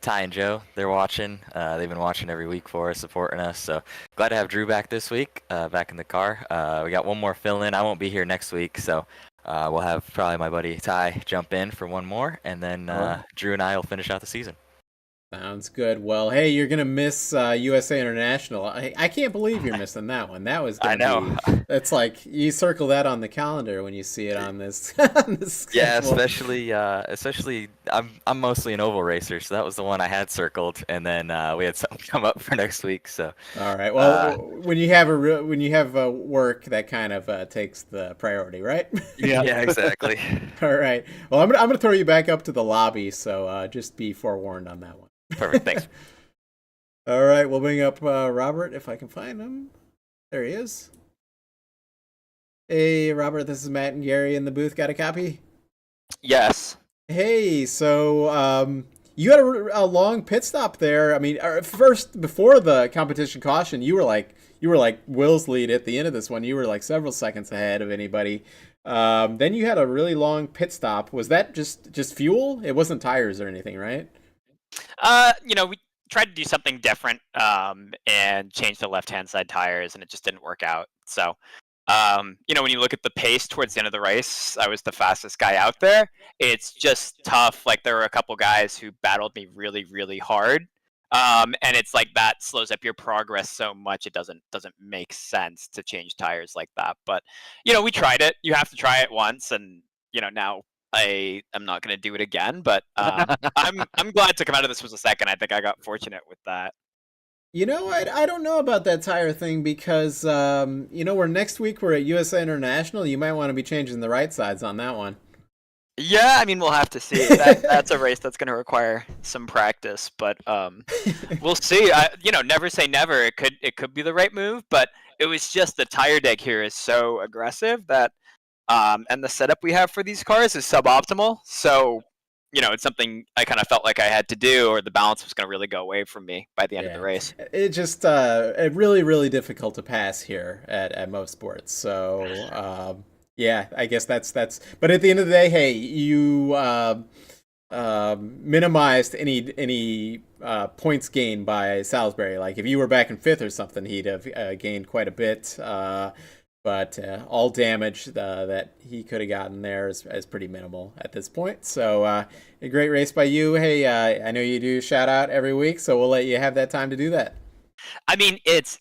Ty and Joe. They're watching. They've been watching every week for us, supporting us. So glad to have Drew back this week, back in the car. We got one more fill-in. I won't be here next week, so we'll have probably my buddy Ty jump in for one more, and then Drew and I will finish out the season. Sounds good. Well, hey, you're gonna miss USA International. I can't believe you're missing that one. That was gonna it's like you circle that on the calendar when you see it on this. On this yeah, especially I'm mostly an oval racer, so that was the one I had circled, and then we had something come up for next week. So all right. Well, when you have work, that kind of takes the priority, right? Yeah, exactly. All right. Well, I'm gonna throw you back up to the lobby, so just be forewarned on that one. Perfect, thanks. All right, we'll bring up Robert if I can find him. There he is. Hey, Robert, this is Matt and Gary in the booth. Got a copy? Yes. Hey, so you had a long pit stop there. I mean, first before the competition caution, you were like Will's lead at the end of this one. You were like several seconds ahead of anybody. Then you had a really long pit stop. Was that just fuel? It wasn't tires or anything, right? We tried to do something different and change the left-hand side tires, and it just didn't work out. So, when you look at the pace towards the end of the race, I was the fastest guy out there. It's just tough. Like, there were a couple guys who battled me really, really hard. And it's like that slows up your progress so much it doesn't make sense to change tires like that. But we tried it. You have to try it once, and now I am not going to do it again. But I'm glad to come out of this was a second. I think I got fortunate with that. I don't know about that tire thing because we're next week we're at USA International. You might want to be changing the right sides on that one. Yeah, I mean, we'll have to see. That's a race that's going to require some practice, but we'll see. Never say never. It could be the right move, but it was just the tire deck here is so aggressive that, and the setup we have for these cars is suboptimal. So, it's something I kind of felt like I had to do, or the balance was going to really go away from me by the end of the race. It just really, really difficult to pass here at Motorsports. So. Yeah, I guess that's. But at the end of the day, hey, you minimized any points gained by Salisbury. Like if you were back in fifth or something, he'd have gained quite a bit. But all damage that he could have gotten there is pretty minimal at this point. So a great race by you. Hey, I know you do shout out every week, so we'll let you have that time to do that. I mean, it's.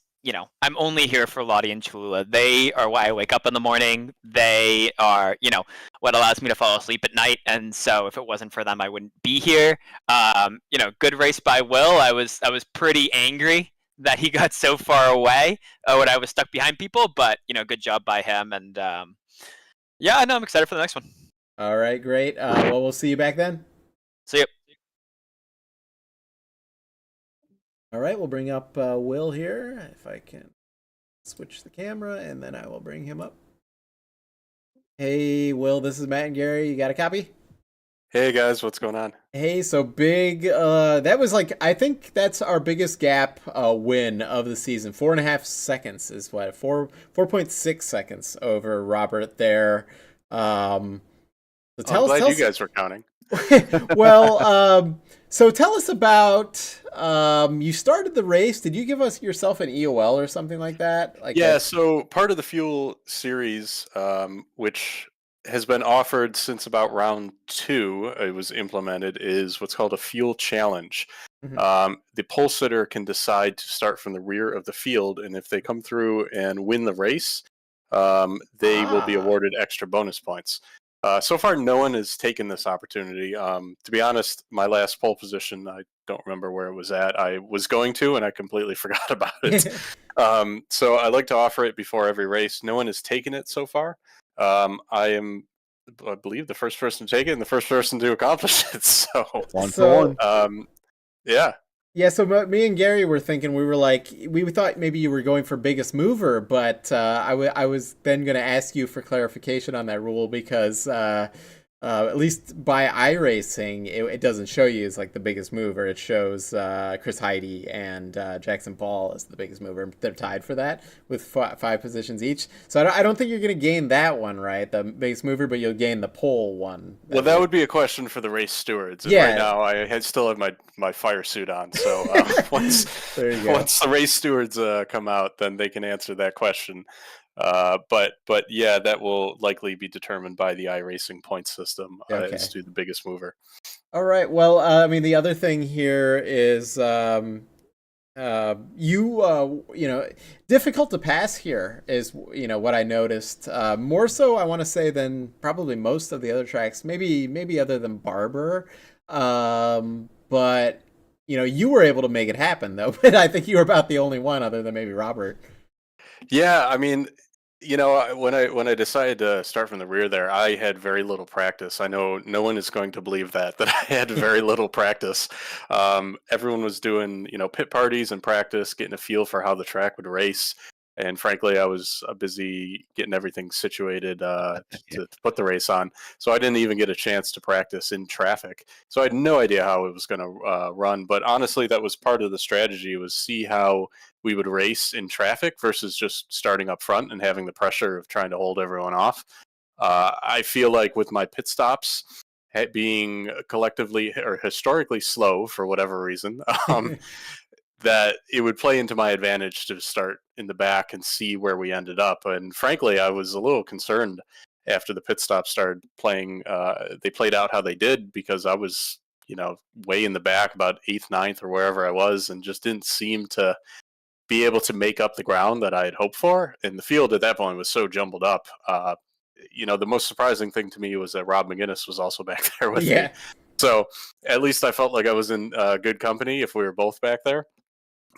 I'm only here for Lottie and Cholula. They are why I wake up in the morning. They are, what allows me to fall asleep at night. And so if it wasn't for them, I wouldn't be here. Good race by Will. I was pretty angry that he got so far away when I was stuck behind people, but, good job by him. And I'm excited for the next one. All right, great. Well, we'll see you back then. See you. All right, we'll bring up Will here. If I can switch the camera, and then I will bring him up. Hey, Will, this is Matt and Gary. You got a copy? Hey, guys, what's going on? Hey, so big. That was I think that's our biggest gap win of the season. 4.5 seconds is what? 4.6 seconds over Robert there. I'm glad you guys were counting. Well, so tell us about, you started the race. Did you give yourself an EOL or something like that? So part of the Fuel series, which has been offered since about round 2, it was implemented, is what's called a Fuel Challenge. Mm-hmm. The pole sitter can decide to start from the rear of the field, and if they come through and win the race, they will be awarded extra bonus points. So far, no one has taken this opportunity. To be honest, my last pole position, I don't remember where it was at. I was going to, and I completely forgot about it. So I like to offer it before every race. No one has taken it so far. I am, I believe, the first person to take it and the first person to accomplish it. So one for one. Yeah. Yeah, so me and Gary were thinking, we thought maybe you were going for biggest mover, but I was then going to ask you for clarification on that rule because at least by iRacing, it doesn't show you as the biggest mover. It shows Chris Heide and Jackson Paul as the biggest mover. They're tied for that with 5 positions each. So I don't think you're going to gain that one, right? The biggest mover, but you'll gain the pole one. Well, that would be a question for the race stewards. And right now, I still have my fire suit on. So once the race stewards come out, then they can answer that question. But yeah, that will likely be determined by the iRacing point system as to the biggest mover. All right. Well, I mean, the other thing here is difficult to pass here is what I noticed. More so, I want to say, than probably most of the other tracks. Maybe other than Barber. But you were able to make it happen though. But I think you were about the only one, other than maybe Robert. Yeah, I mean, when I decided to start from the rear there, I had very little practice. I know no one is going to believe that I had very little practice. Everyone was doing, pit parties and practice, getting a feel for how the track would race. And frankly, I was busy getting everything situated to put the race on. So I didn't even get a chance to practice in traffic. So I had no idea how it was going to run. But honestly, that was part of the strategy, was see how we would race in traffic versus just starting up front and having the pressure of trying to hold everyone off. I feel like with my pit stops, being collectively or historically slow for whatever reason, that it would play into my advantage to start in the back and see where we ended up. And frankly, I was a little concerned after the pit stop started playing. They played out how they did because I was, way in the back, about 8th, 9th, or wherever I was, and just didn't seem to be able to make up the ground that I had hoped for. And the field at that point was so jumbled up. The most surprising thing to me was that Rob McGinnis was also back there with me. So at least I felt like I was in good company if we were both back there.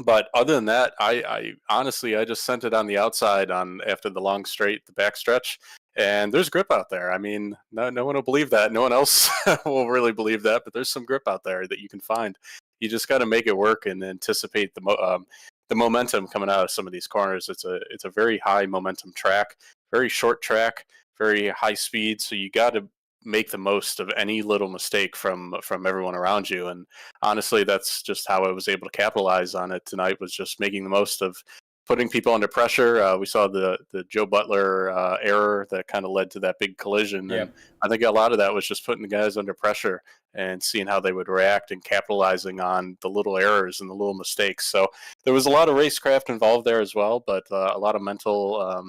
But other than that, I honestly, I just sent it on the outside after the long straight, the backstretch, and there's grip out there. I mean, no one will believe that. No one else will really believe that, but there's some grip out there that you can find. You just got to make it work and anticipate the momentum coming out of some of these corners. It's a very high momentum track, very short track, very high speed. So you got to make the most of any little mistake from everyone around you. And honestly, that's just how I was able to capitalize on it tonight, was just making the most of putting people under pressure. We saw the Joe Butler error that kind of led to that big collision. Yep. And I think a lot of that was just putting the guys under pressure and seeing how they would react and capitalizing on the little errors and the little mistakes. So there was a lot of racecraft involved there as well, but a lot of mental,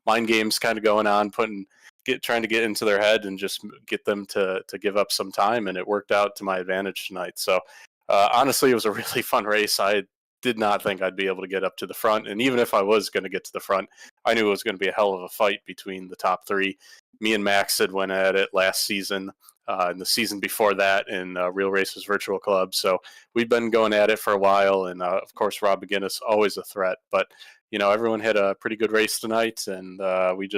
mind games kind of going on, trying to get into their head and just get them to give up some time, and it worked out to my advantage tonight. So honestly, it was a really fun race. I did not think I'd be able to get up to the front, and even if I was going to get to the front, I knew it was going to be a hell of a fight between the top three. Me and Max had went at it last season, and the season before that in Real Racers Virtual Club. So we've been going at it for a while, and of course, Rob McGinnis, always a threat. But everyone had a pretty good race tonight, and we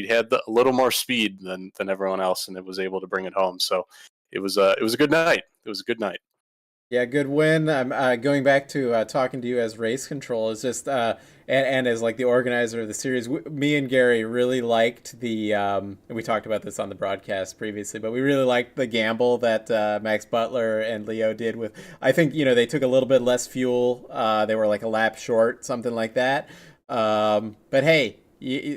had a little more speed than everyone else, and it was able to bring it home. So it was a good night. It was a good night. Yeah, good win. I'm going back to talking to you as race control. Is just and as like the organizer of the series. Me and Gary really liked and we talked about this on the broadcast previously, but we really liked the gamble that Max Butler and Leo did with. I think they took a little bit less fuel. They were like a lap short, something like that. But hey,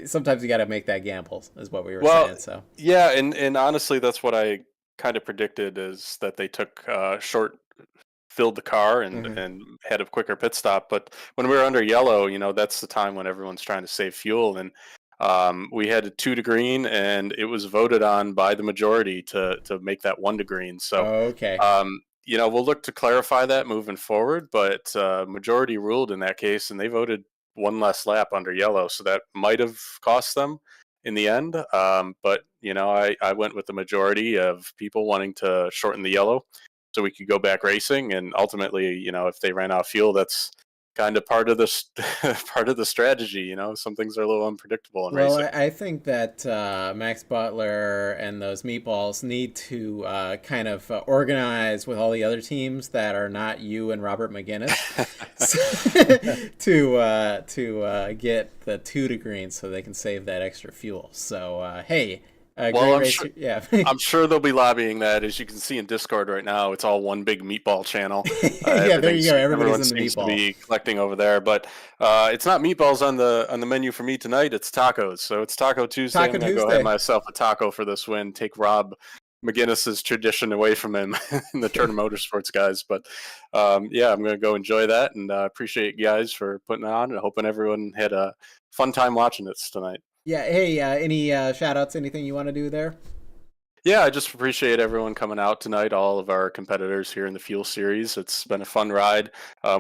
sometimes you got to make that gamble, is what we were saying. So yeah, and honestly, that's what I kind of predicted, is that they took filled the car and had a quicker pit stop. But when we were under yellow, that's the time when everyone's trying to save fuel. And we had a 2 to green, and it was voted on by the majority to make that 1 to green. So okay. We'll look to clarify that moving forward, but majority ruled in that case, and they voted 1 less lap under yellow. So that might have cost them in the end. But I went with the majority of people wanting to shorten the yellow so we could go back racing. And ultimately, if they ran out of fuel, that's kind of part of the strategy. Some things are a little unpredictable in racing. Well, I think that Max Butler and those meatballs need to kind of organize with all the other teams that are not you and Robert McGinnis to get the 2 to green so they can save that extra fuel. So hey. I'm sure they'll be lobbying that. As you can see in Discord right now, it's all one big meatball channel. Yeah, there you go. Everyone seems to be collecting over there, but it's not meatballs on the menu for me tonight. It's tacos. So it's Taco Tuesday. I'm gonna go have myself a taco for this win. Take Rob McGinnis's tradition away from him in the Turner Motorsports guys. But I'm gonna go enjoy that, and appreciate you guys for putting it on, and hoping everyone had a fun time watching this tonight. Yeah, hey, any shout-outs, anything you want to do there? Yeah, I just appreciate everyone coming out tonight, all of our competitors here in the Fuel Series. It's been a fun ride.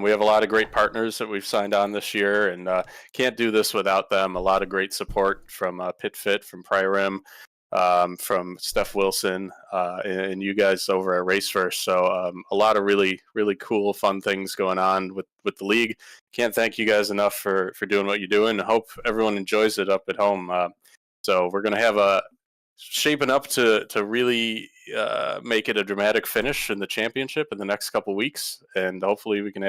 We have a lot of great partners that we've signed on this year, and can't do this without them. A lot of great support from Pit Fit, from Pririm, from Steph Wilson, and you guys over at Raceverse. So a lot of really, really cool, fun things going on with the league. Can't thank you guys enough for doing what you're doing. I hope everyone enjoys it up at home. So we're going to have shaping up to really make it a dramatic finish in the championship in the next couple weeks. And hopefully we can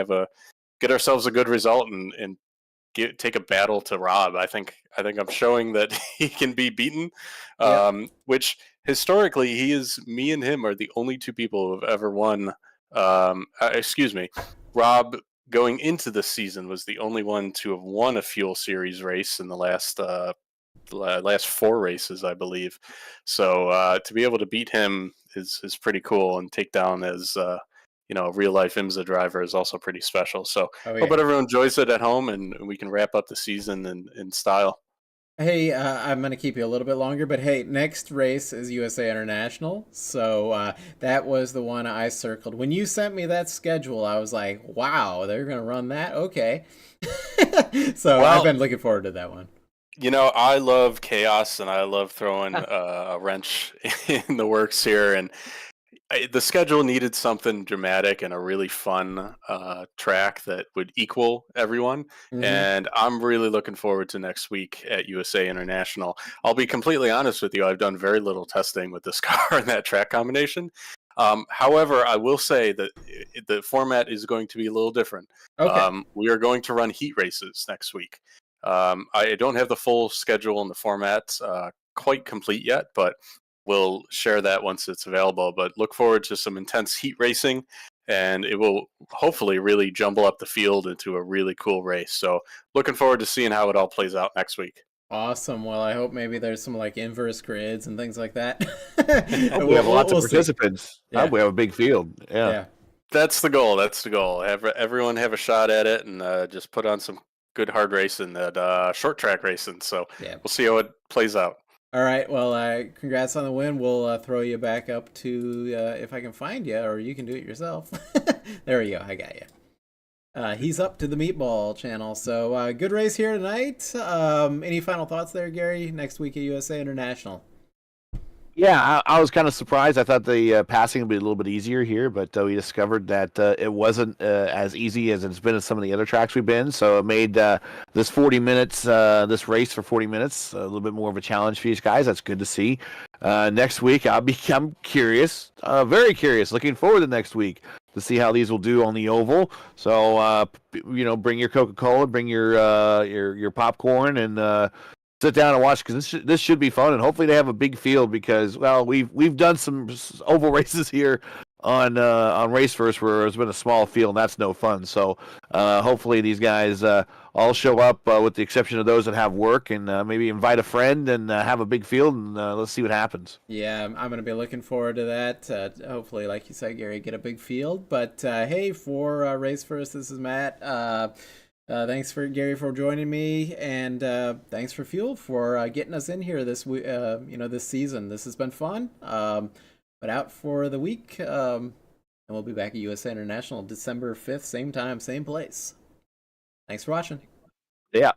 get ourselves a good result and take a battle to Rob. I think I'm showing that he can be beaten, which historically me and him are the only 2 people who have ever won. Rob going into the season was the only one to have won a Fuel Series race in the last last 4 races, I believe. So to be able to beat him is pretty cool, and take down as a real life IMSA driver is also pretty special. So Oh hope that yeah. everyone enjoys it at home, and we can wrap up the season in style. Hey, I'm going to keep you a little bit longer, but hey, next race is USA International. So that was the one I circled. When you sent me that schedule, I was like, wow, they're going to run that? Okay. So I've been looking forward to that one. I love chaos, and I love throwing a wrench in the works here. And the schedule needed something dramatic and a really fun track that would equal everyone. And I'm really looking forward to next week at USA International. I'll be completely honest with you, I've done very little testing with this car and that track combination. However, I will say that the format is going to be a little different. Okay. We are going to run heat races next week. I don't have the full schedule and the format quite complete yet, but we'll share that once it's available. But look forward to some intense heat racing, and it will hopefully really jumble up the field into a really cool race. So looking forward to seeing how it all plays out next week. Awesome. Well, I hope maybe there's some like inverse grids and things like that. We have lots of see. participants. Yeah. We have a big field. Yeah. That's the goal. Everyone have a shot at it, and just put on some good hard racing, that short track racing. So we'll see how it plays out. All right. Well, congrats on the win. We'll throw you back up to if I can find you, or you can do it yourself. There we go. I got you. He's up to the meatball channel. So good race here tonight. Any final thoughts there, Gary? Next week at USA International. Yeah, I was kind of surprised. I thought the passing would be a little bit easier here, but we discovered that it wasn't as easy as it's been at some of the other tracks we've been. So it made this 40 minutes, this race for 40 minutes, a little bit more of a challenge for these guys. That's good to see. Next week, I'm curious, very curious. Looking forward to next week to see how these will do on the oval. So bring your Coca-Cola, bring your popcorn, and sit down and watch, because this should be fun, and hopefully they have a big field, because we've done some oval races here on Race First where there's been a small field, and that's no fun. So hopefully these guys all show up, with the exception of those that have work, and maybe invite a friend and have a big field, and let's see what happens. Yeah, I'm going to be looking forward to that. Hopefully, like you said, Gary, get a big field. But hey, for Race First, this is Matt. Thanks for Gary for joining me, and thanks for Fuel for getting us in here this season. This has been fun. But out for the week, and we'll be back at USA International December 5th, same time, same place. Thanks for watching. Yeah.